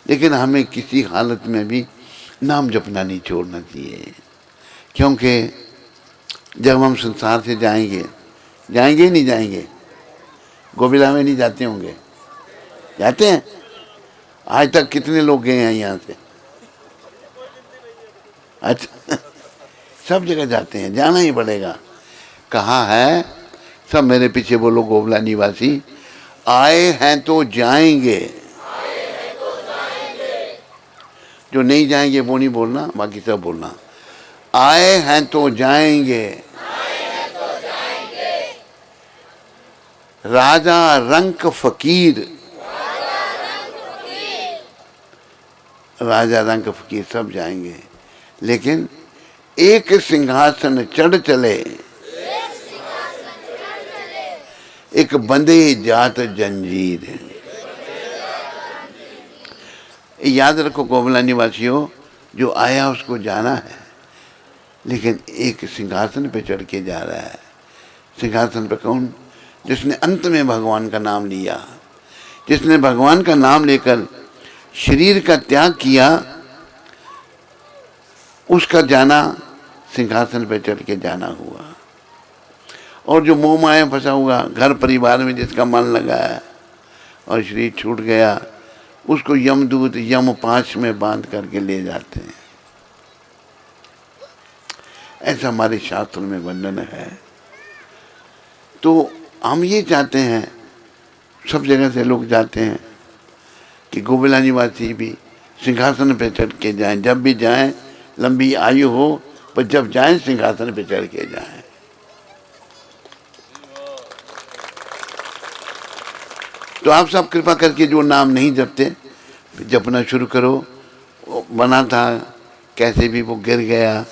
लेकिन हमें किसी हालत में भी नाम जपना नहीं छोड़ना चाहिए। क्योंकि जब हम संसार से जाएंगे ही नहीं जाएंगे, गोविला में नहीं जाते होंगे? जाते हैं? आज तक कितने लोग गए हैं यहाँ से? अच्छा, सब जगह जाते हैं, जाना ही पड़ेगा। कहाँ है? सब मेरे पीछे बोलो, गोविला निवासी आए हैं तो जाएंगे। जो नहीं जाएंगे वो नहीं बोलना, बाकी सब बोलना। आए हैं तो जाएंगे, राजा रंक फकीर, राजा रंक फकीर सब जाएंगे, लेकिन एक सिंहासन चढ़ चले, एक बंधे जात जंजीर। याद रखो गोविला निवासियों, जो आया उसको जाना है, लेकिन एक सिंहासन पे चढ़ के जा रहा है। सिंहासन पे कौन? जिसने अंत में भगवान का नाम लिया, जिसने भगवान का नाम लेकर शरीर का त्याग किया, उसका जाना सिंहासन पे चढ़ के जाना हुआ। और जो मोह माया फंसा हुआ, घर परिवार में जिसका मन लगा है और शरीर छूट गया, उसको यमदूत यम 5 में बांध करके ले जाते हैं। ऐसा हमारे शास्त्रों में वर्णन है। तो हम ये चाहते हैं, सब जगह से लोग जाते हैं कि गोविला निवासी भी सिंहासन पे चढ़ के जाएं। जब भी जाएं, लंबी आयु हो, पर जब जाएं सिंहासन पे चढ़ के जाएं। तो आप सब कृपा करके जो नाम नहीं जपते, जपना शुरू करो। वो बना था कैसे भी, वो गिर गया,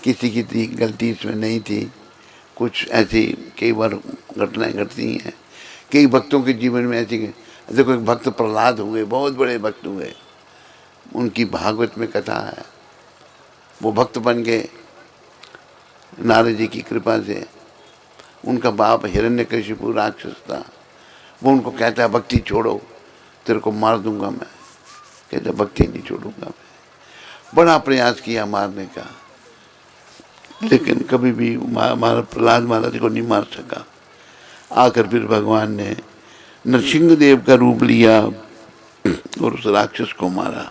किसी की गलती इसमें नहीं थी। कुछ ऐसी कई बार घटनाएं घटती हैं, कई भक्तों के जीवन में ऐसी। देखो, एक भक्त प्रहलाद हुए, बहुत बड़े भक्त हुए, उनकी भागवत में कथा है। वो भक्त बन गए नारद जी की कृपा से। उनका बाप हिरण्यकशिपु राक्षस था। वो उनको कहता है भक्ति छोड़ो, तेरे को मार दूंगा मैं। कहता भक्ति नहीं छोड़ूंगा मैं। बड़ा प्रयास किया मारने का, लेकिन कभी भी प्रहलाद महाराज को नहीं मार सका। आकर फिर भगवान ने नरसिंह देव का रूप लिया और उस राक्षस को मारा।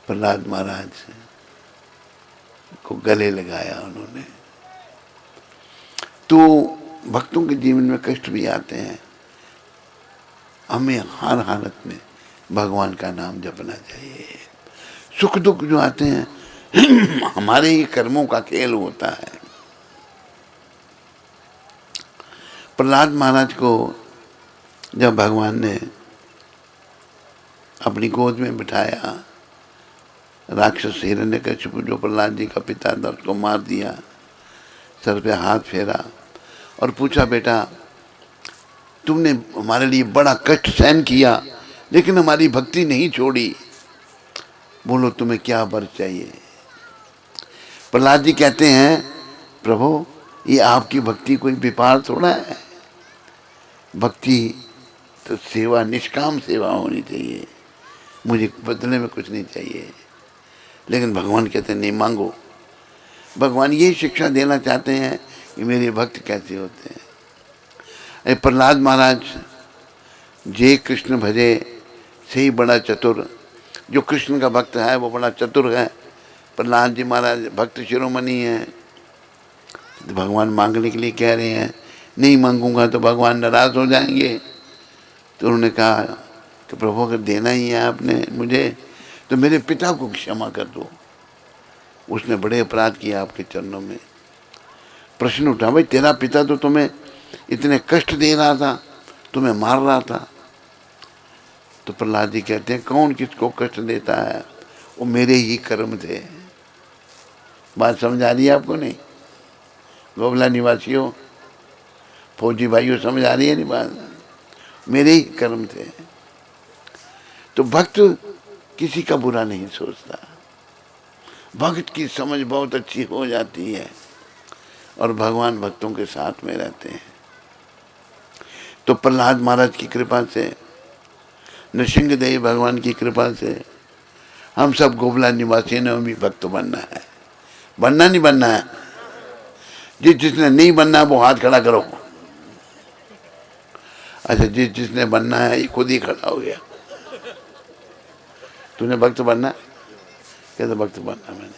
प्रहलाद महाराज को गले लगाया उन्होंने। तो भक्तों के जीवन में कष्ट भी आते हैं, हमें हर हालत में भगवान का नाम जपना चाहिए। सुख दुख जो आते हैं हमारे ही कर्मों का खेल होता है। प्रहलाद महाराज को जब भगवान ने अपनी गोद में बिठाया, राक्षस हिरण्यकशिपु जो प्रहलाद जी का पिता था, उसको मार दिया। सर पे हाथ फेरा और पूछा, बेटा तुमने हमारे लिए बड़ा कष्ट सहन किया, लेकिन हमारी भक्ति नहीं छोड़ी, बोलो तुम्हें क्या वर चाहिए। प्रहलाद जी कहते हैं, प्रभु ये आपकी भक्ति कोई व्यापार थोड़ा है। भक्ति तो सेवा, निष्काम सेवा होनी चाहिए, मुझे बदले में कुछ नहीं चाहिए। लेकिन भगवान कहते हैं नहीं मांगो। भगवान ये शिक्षा देना चाहते हैं कि मेरे भक्त कैसे होते हैं। प्रहलाद महाराज, जे कृष्ण भजे से ही बड़ा चतुर। जो कृष्ण का भक्त है वो बड़ा चतुर है। प्रहलाद जी महाराज भक्त शिरोमणि हैं। तो भगवान मांगने के लिए कह रहे हैं, नहीं मांगूंगा तो भगवान नाराज हो जाएंगे। तो उन्होंने कहा कि प्रभु अगर देना ही है आपने मुझे, तो मेरे पिता को क्षमा कर दो, उसने बड़े अपराध किया आपके चरणों में। प्रश्न उठा, भाई तेरा पिता तो तुम्हें इतने कष्ट दे रहा था, तुम्हें मार रहा था। तो प्रहलाद जी कहते हैं, कौन किसको कष्ट देता है, वो मेरे ही कर्म थे। बात समझ आ रही है आपको? नहीं गोवला निवासियों, फौजी भाइयों, समझ आ रही है नहीं बात? मेरे ही कर्म थे। तो भक्त किसी का बुरा नहीं सोचता। भक्त की समझ बहुत अच्छी हो जाती है और भगवान भक्तों के साथ में रहते हैं। तो प्रहलाद महाराज की कृपा से, नृसिंहदेव भगवान की कृपा से हम सब गोवला निवासी ने भी भक्त बनना है। बनना नहीं बनना है? जिसने नहीं बनना है वो हाथ खड़ा करो। अच्छा, जिसने बनना है ये खुद ही खड़ा हो गया। तूने भक्त बनना है? कहते भक्त बनना मैंने।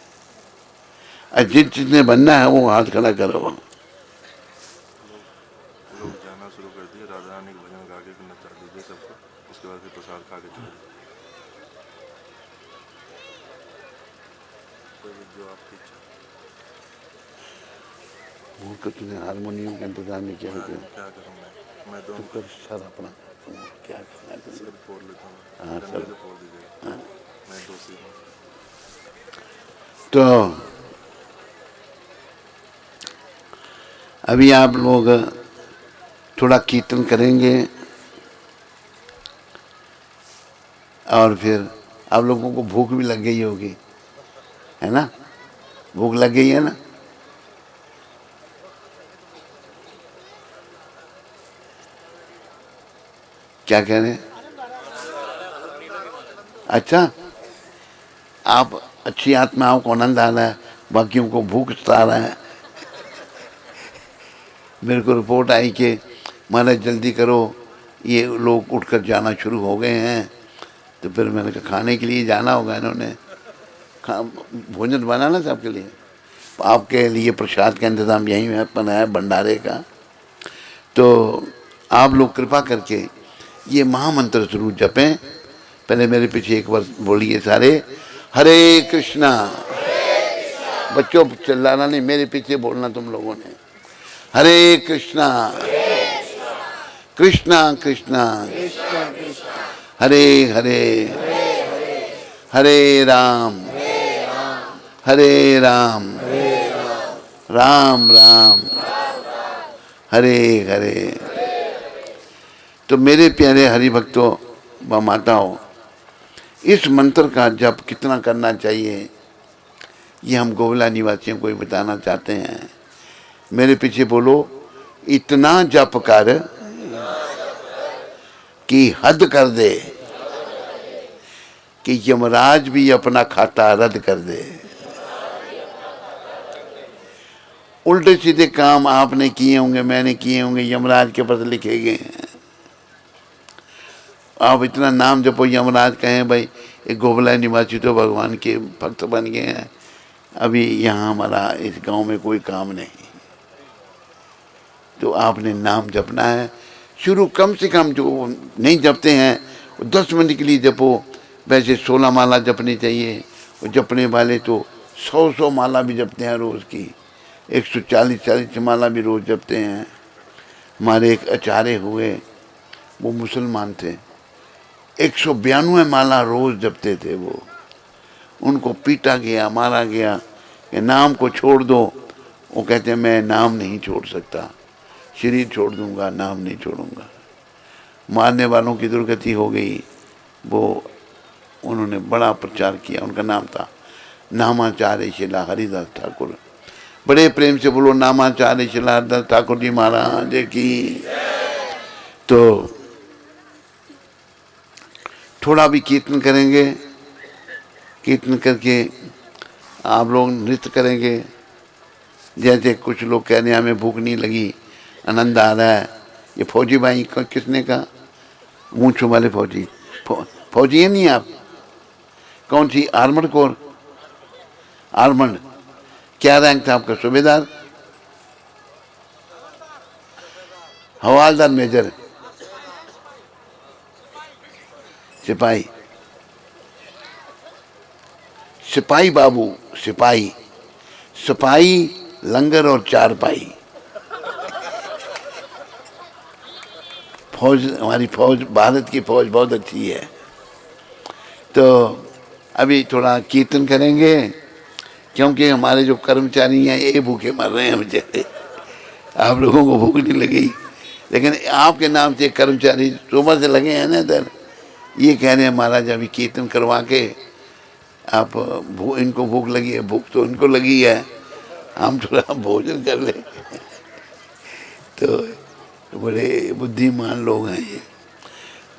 अच्छा, जिसने बनना है वो हाथ खड़ा करो। लोग जाना शुरू कर दिए, राधा रानी के भजन गा के नचा दीजिए सबको, उसके बाद फिर प्रसाद खा के चले जाइए। जो आपकी इच्छा। वो तूने हारमोनियम का इंतजाम नहीं किया? क्या करूँ मैं तू कर सर अपना, क्या करना है तुझे? सर फोड़ लेता हूँ। हाँ, डंडे सर। से फोड़ दीजिएगा। हाँ। मैं दोषी हूँ। तो अभी आप लोग थोड़ा कीर्तन करेंगे और फिर आप लोगों को भूख भी लग गई होगी, है ना? भूख लग गई है ना? क्या कह रहे हैं? अच्छा, आप अच्छी आत्माओं को आनंद आ रहा है, बाकियों को भूख सता रहा है। मेरे को रिपोर्ट आई कि महाराज जल्दी करो, ये लोग उठकर जाना शुरू हो गए हैं। तो फिर मैंने कहा खाने के लिए जाना होगा, इन्होंने भोजन बनाना सबके लिए। आपके लिए प्रसाद का इंतज़ाम यहीं है बनाया भंडारे का। तो आप लोग कृपा करके ये महामंत्र जरूर जपें। पहले मेरे पीछे एक बार बोलिए सारे, हरे कृष्णा। बच्चों चिल्लाना नहीं, मेरे पीछे बोलना तुम लोगों ने। हरे कृष्णा कृष्णा कृष्णा हरे हरे, हरे राम हरे राम, राम राम हरे हरे। तो मेरे प्यारे हरि भक्तों व माताओं, इस मंत्र का जप कितना करना चाहिए ये हम गोविला निवासियों को ही बताना चाहते हैं। मेरे पीछे बोलो, इतना जप कर कि हद कर दे, कि यमराज भी अपना खाता रद्द कर दे। उल्टे सीधे काम आपने किए होंगे, मैंने किए होंगे, यमराज के पास लिखे गए हैं। आप इतना नाम जपो, यमराज कहें भाई एक गोविला निवासी तो भगवान के भक्त बन गए हैं, अभी यहाँ हमारा इस गांव में कोई काम नहीं। तो आपने नाम जपना है शुरू, कम से कम जो नहीं जपते हैं 10 मिनट के लिए जपो। वैसे 16 माला जपनी चाहिए, और जपने वाले तो 100 माला भी जपते हैं रोज़ की, 140 माला भी रोज़ जपते हैं। हमारे एक आचार्य हुए, वो मुसलमान थे, 192 माला रोज़ जपते थे वो। उनको पीटा गया, मारा गया कि नाम को छोड़ दो। वो कहते हैं मैं नाम नहीं छोड़ सकता, शरीर छोड़ दूंगा, नाम नहीं छोड़ूंगा। मारने वालों की दुर्गति हो गई। वो उन्होंने बड़ा प्रचार किया, उनका नाम था नामाचार्य शिला हरिदास ठाकुर। बड़े प्रेम से बोलो नामाचार्य शिला हरिदास ठाकुर जी महाराज की। तो थोड़ा भी कीर्तन करेंगे, कीर्तन करके आप लोग नृत्य करेंगे। जैसे कुछ लोग कह रहे हैं हमें भूख नहीं लगी, आनंद आ रहा है। ये फौजी भाई का किसने कहा? मूंछों वाले फौजी, फौजी है नहीं आप? कौन सी आर्मड कोर? आर्मड। क्या रैंक था आपका? सूबेदार, हवालदार, मेजर, सिपाही, सिपाही बाबू, सिपाही, सिपाही, लंगर और चारपाई। फौज, हमारी फौज, भारत की फौज बहुत अच्छी है। तो अभी थोड़ा कीर्तन करेंगे, क्योंकि हमारे जो कर्मचारी हैं ये भूखे मर रहे हैं बेचारे। आप लोगों को भूख नहीं लगी, लेकिन आपके नाम से कर्मचारी सुबह से लगे हैं ना इधर, ये कह रहे हैं महाराज अभी कीर्तन करवा के आप इनको भूख लगी है। भूख तो इनको लगी है, हम थोड़ा भोजन कर ले। तो बड़े बुद्धिमान लोग हैं ये।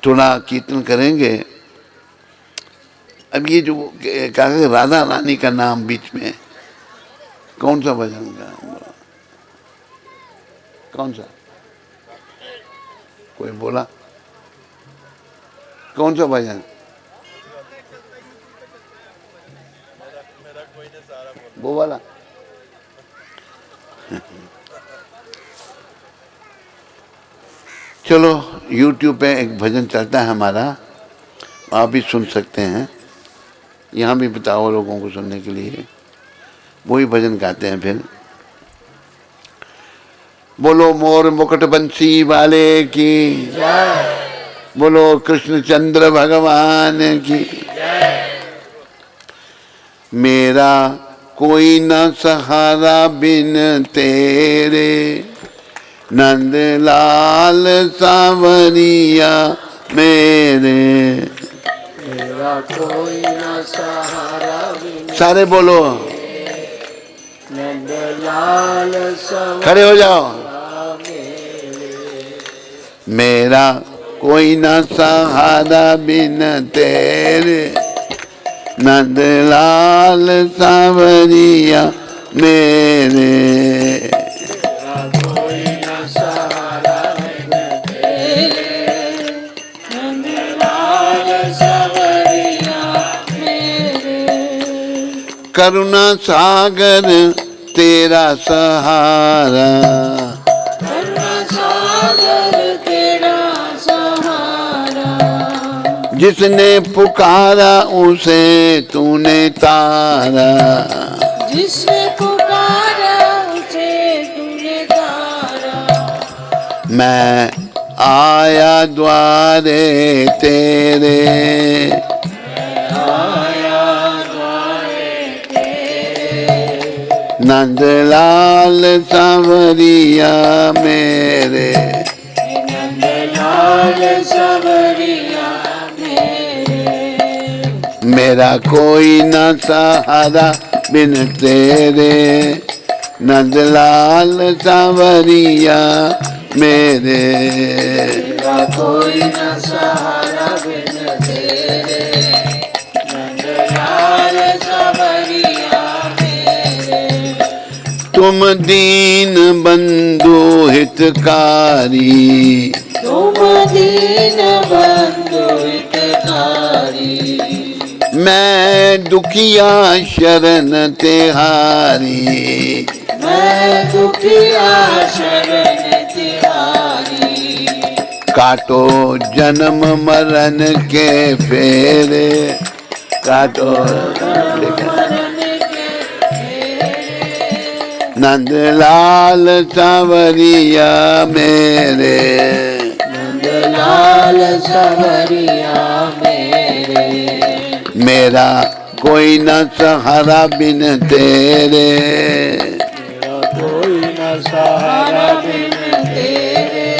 थोड़ा कीर्तन करेंगे। अब ये जो कहा राधा रानी का नाम बीच में, कौन सा भजन का? कौन सा? कोई बोला? कौन सा भजन? वो वाला? चलो YouTube पे एक भजन चलता है हमारा, आप भी सुन सकते हैं। यहाँ भी बताओ लोगों को सुनने के लिए। वही भजन गाते हैं फिर। बोलो मोर मुकुट बंसी वाले की जय, बोलो कृष्णचंद्र भगवान की जय। मेरा कोई न सहारा बिन तेरे, नंद लाल सावरिया मेरे। मेरा कोई न सहारा बिन सारे बोलो, नंद लाल खड़े हो जाओ। मेरे। मेरा कोई ना सहारा बिन तेरे, नंदलाल सांवरिया मेरे। कोई न सहारा बिन तेरे, नंदलाल सांवरिया मेरे। करुणा सागर तेरा सहारा, करुणा सागर तेरा सहारा। जिसने पुकारा उसे तूने तारा, जिसने पुकारा उसे तूने तारा। मैं आया द्वारे तेरे, आया द्वारे तेरे, नंदलाल सांवरिया मेरे। नंदलाल सांवरिया मेरे। मेरा कोई न सहारा बिन तेरे, नंदलाल सांवरिया मेरे। मेरा कोई न सहारा बिन तेरे, नंदलाल सांवरिया मेरे। तुम दीन बंधु हितकारी, तुम दीन बंधु हितकारी। मैं दुखिया शरण तिहारी, मैं दुखिया शरण तिहारी। काटो जन्म मरण के फेरे, काटो मरण के फेरे। नंदलाल सांवरिया मेरे। नंदलाल सांवरिया मेरे। मेरा कोई न सहारा बिन तेरे, मेरा कोई न सहारा बिन तेरे।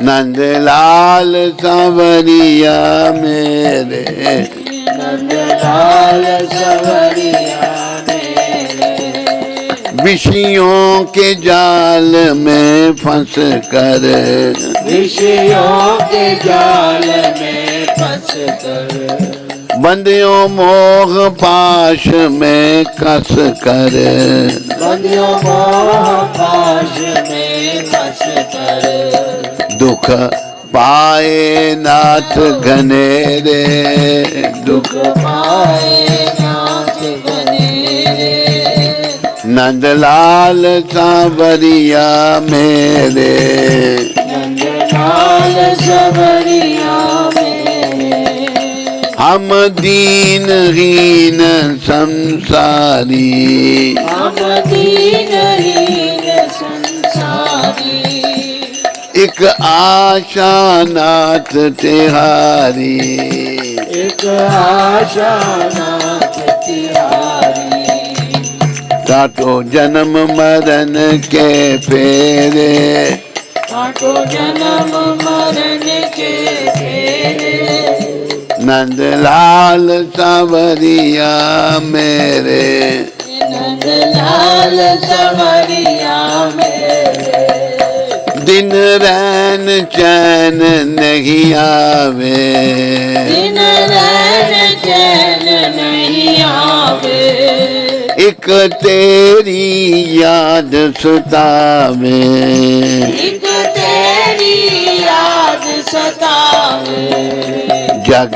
नंदलाल सांवरिया मेरे। नंदलाल सांवरिया मेरे। विषयों के जाल में फंस कर, विषयों के जाल में फंस कर। बंदियों मोह पाश में कस कर, बंदियों मोह पाश में फंस कर। दुख पाए नाथ घनेरे, दुख पाए नाथ घनेरे। नंदलाल सांवरिया मेरे। नंदलाल सांवरिया मेरे। हम दीनहीन संसारी, हम दीनहीन संसारी। एक आशा नाथ तिहारी, एक आशा नाथ तिहारी। काटो जन्म मरण के फेरे, काटो जन्म मरण के फेरे। नंदलाल सांवरिया मेरे। नंदलाल सांवरिया मेरे। दिन रैन चैन नहीं आवे, दिन रैन चैन नहीं आवे। एक तेरी याद सतावे, एक तेरी याद सतावे। जग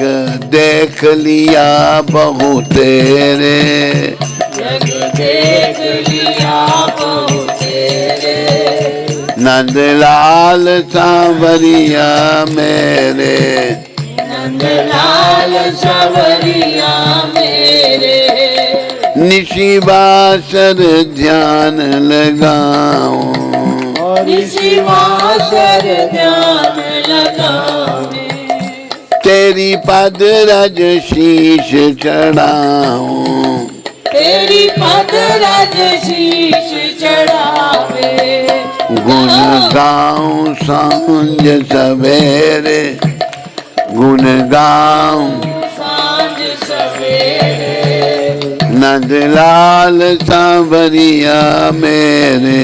देख लिया बहु तेरे, जग देख लिया बहु तेरे। नंदलाल सांवरिया मेरे। नंदलाल सांवरिया मेरे। निशिवासर ध्यान लगाऊं, और शिवासर ध्यान लगावे। तेरी पद रज शीश चढ़ाऊं, तेरी पद रज शीश चढ़ावे। गुण गाऊं सांझ सवेरे, गुण गाऊं सांझ सवेरे। नंदलाल सांवरिया मेरे।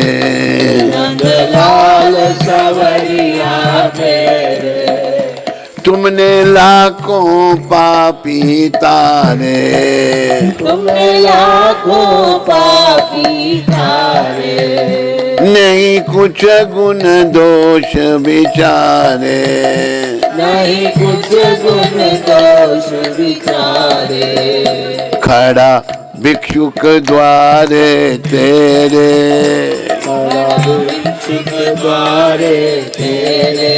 नंदलाल सांवरिया मेरे। तुमने लाखों पापी तारे, तुमने लाखों पापी तारे, नहीं कुछ गुण दोष विचारे, नहीं कुछ गुण दोष विचारे, खड़ा भिक्षुक द्वारे तेरे, भिक्षुक द्वारे तेरे,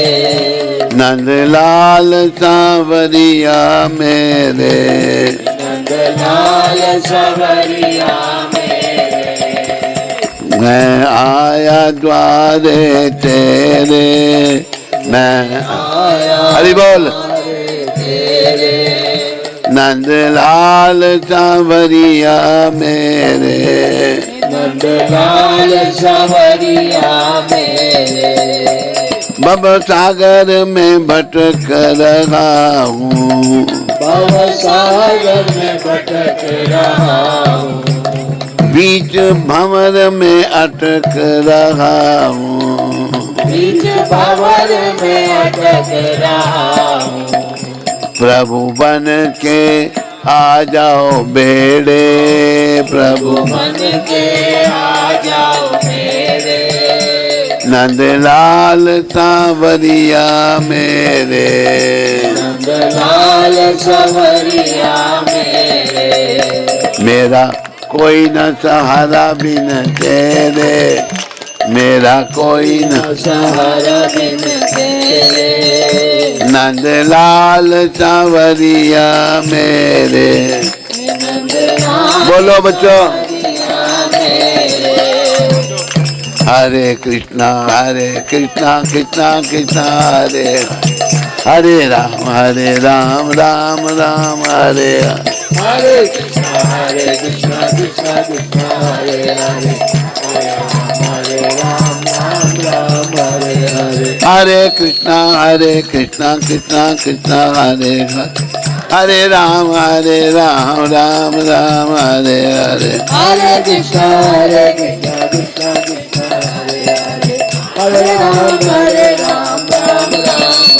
नंदलाल सांवरिया मेरे, नंदलाल सांवरिया मेरे, मैं आया द्वारे तेरे, मैं आया हरि बोल। तेरे, नंदलाल सांवरिया मेरे, नंदलाल सांवरिया मेरे, भव सागर में भटक रहा हूँ, भव सागर में भटक रहा हूँ, बीच भंवर में अटक रहा हूँ, बीच भंवर में अटक रहा हूँ, प्रभु बन के आ जाओ बेड़े, प्रभु मन के आ जाओ मेरे, नंदलाल सांवरिया मेरे, नंदलाल सांवरिया मेरे, मेरा कोई न सहारा बिन तेरे, मेरा कोई न सहारा बिन तेरे, नंदलाल सांवरिया मेरे। बोलो बच्चों, हरे कृष्णा कृष्णा कृष्णा हरे हरे, हरे राम राम राम हरे हरे। हरे कृष्णा कृष्णा कृष्णा हरे हरे, हरे राम राम राम हरे हरे, हरे कृष्णा कृष्णा कृष्णा हरे हरे, हरे राम राम राम हरे हरे। हरे कृष्णा कृष्णा कृष्णा हरे हरे, हरे राम राम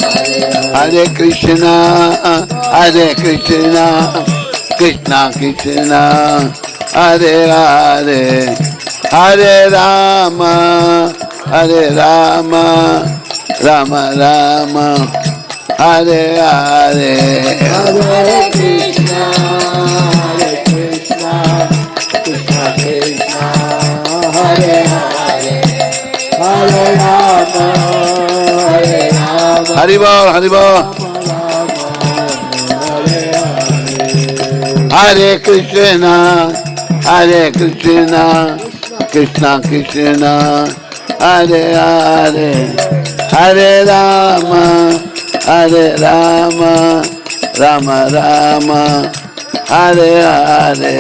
राम हरे हरे, हरे कृष्णा कृष्णा कृष्णा हरे हरे, हरे राम राम राम हरे हरे। हरे कृष्णा कृष्णा कृष्णा हरे हरे, हरे राम हरि बोल हरि बोल। हरे कृष्णा कृष्णा कृष्णा हरे हरे, हरे राम राम राम हरे हरे।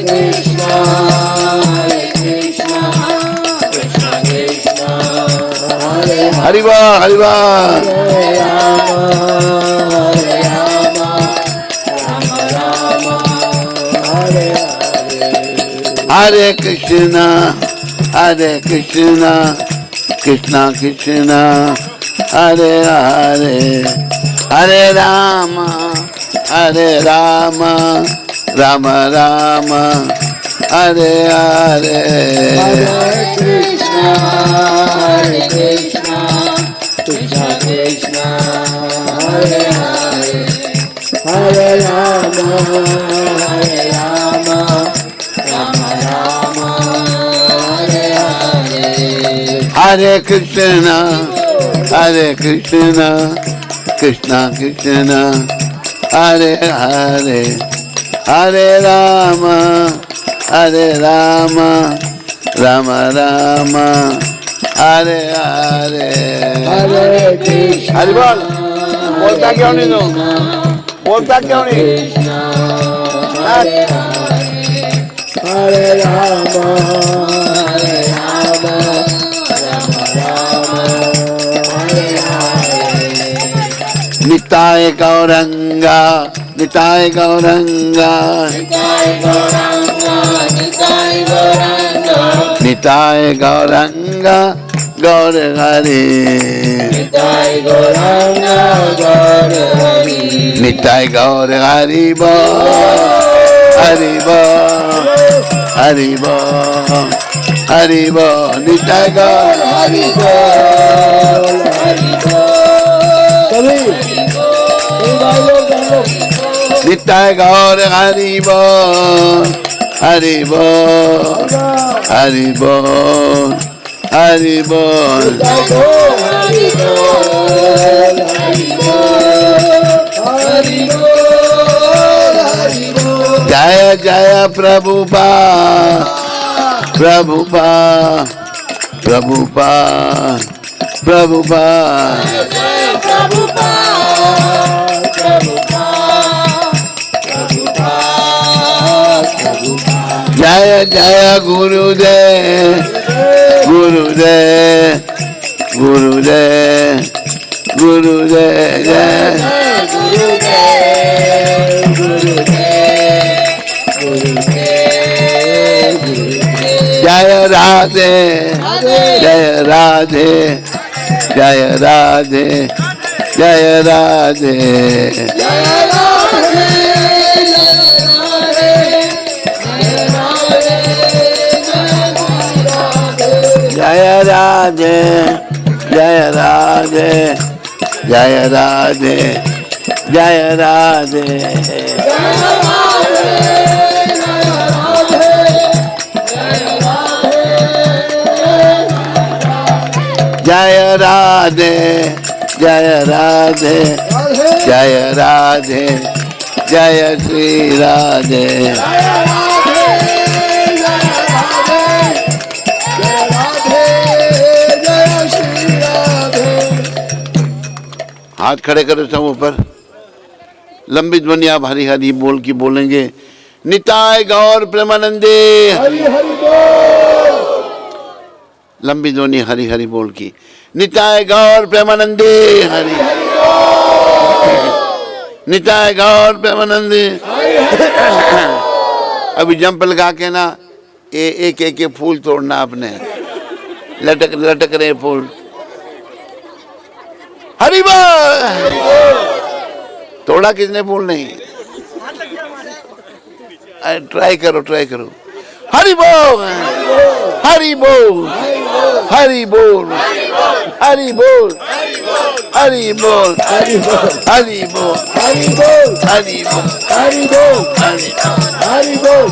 कृष्णा कृष्णा कृष्णा हरे हरि बोल हरि बोल। हरे राम राम राम हरे हरे, हरे कृष्णा कृष्णा कृष्णा हरे हरे, हरे राम राम राम हरे हरे। हरे कृष्णा कृष्णा कृष्णा हरे हरे, हरे राम राम राम हरे हरे, हरे कृष्णा कृष्णा कृष्णा हरे हरे, हरे राम राम राम हरे हरे। हरे कृष्णा हरि बोल। बोलता क्यों नहीं तुम? बोलता क्यों नहीं? कृष्णा हरे हरे, हरे राम राम हरे हरे, निताय गौरंगा निताय गौरंगा निताय गौरंगा निताय गौरंगा निताय गौरंगा गौर हरि निताय गौरांग गौर हरि निताय गौर हरि बोल हरि बोल हरि बोल हरि बोल निताय गौर हरि बोल हरि बोल निताय गौर हरि बोल हरि बोल हरि बोल हरि बोल हरि बोल हरि बोल हरि बोल जय जय प्रभुपाद प्रभुपाद प्रभुपाद प्रभुपाद जय जय गुरुदेव गुरुदेव गुरुदेव गुरुदेव जय राधे जय राधे जय राधे जय राधे जय राधे जय राधे जय राधे जय राधे जय राधे जय राधे जय राधे जय श्री राधे हाथ खड़े करो सब ऊपर लंबी ध्वनि आप हरि हरि बोल की बोलेंगे निताय गौर प्रेमानंदे हरि हरि बोल लंबी ध्वनि हरि हरि बोल की निताय गौर प्रेमानंदे हरि निताय गौर प्रेमानंदे अभी जंप लगा के ना एक एक फूल तोड़ना आपने लटक लटक रहे फूल हरि बोल तोड़ा किसने फूल नहीं ट्राई करो हरि बोल हरि बोल हरि बोल हरि बोल हरि बोल हरि बोल हरि बोल हरि बोल हरि बोल हरि बोल हरि बोल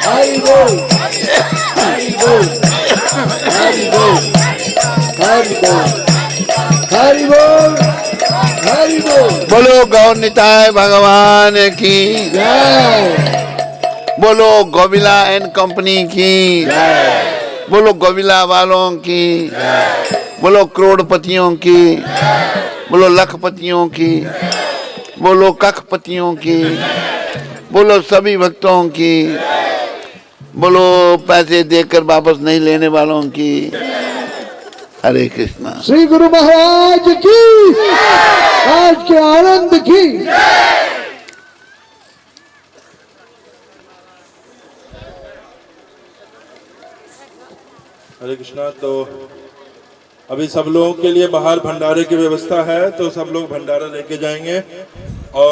हरि बोल हरि बोल हरि बोल हरि बोल हरि बोल हरि बोल बोलो गौर निताय भगवान की जय बोलो गोविला एंड कंपनी की बोलो गोविला वालों की बोलो करोड़पतियों की बोलो लखपतियों की बोलो कखपतियों की बोलो सभी भक्तों की बोलो पैसे देकर वापस नहीं लेने वालों की हरे कृष्णा श्री गुरु महाराज की आज के आनंद की हरे कृष्णा। तो अभी सब लोगों के लिए बाहर भंडारे की व्यवस्था है, तो सब लोग भंडारा लेके जाएंगे।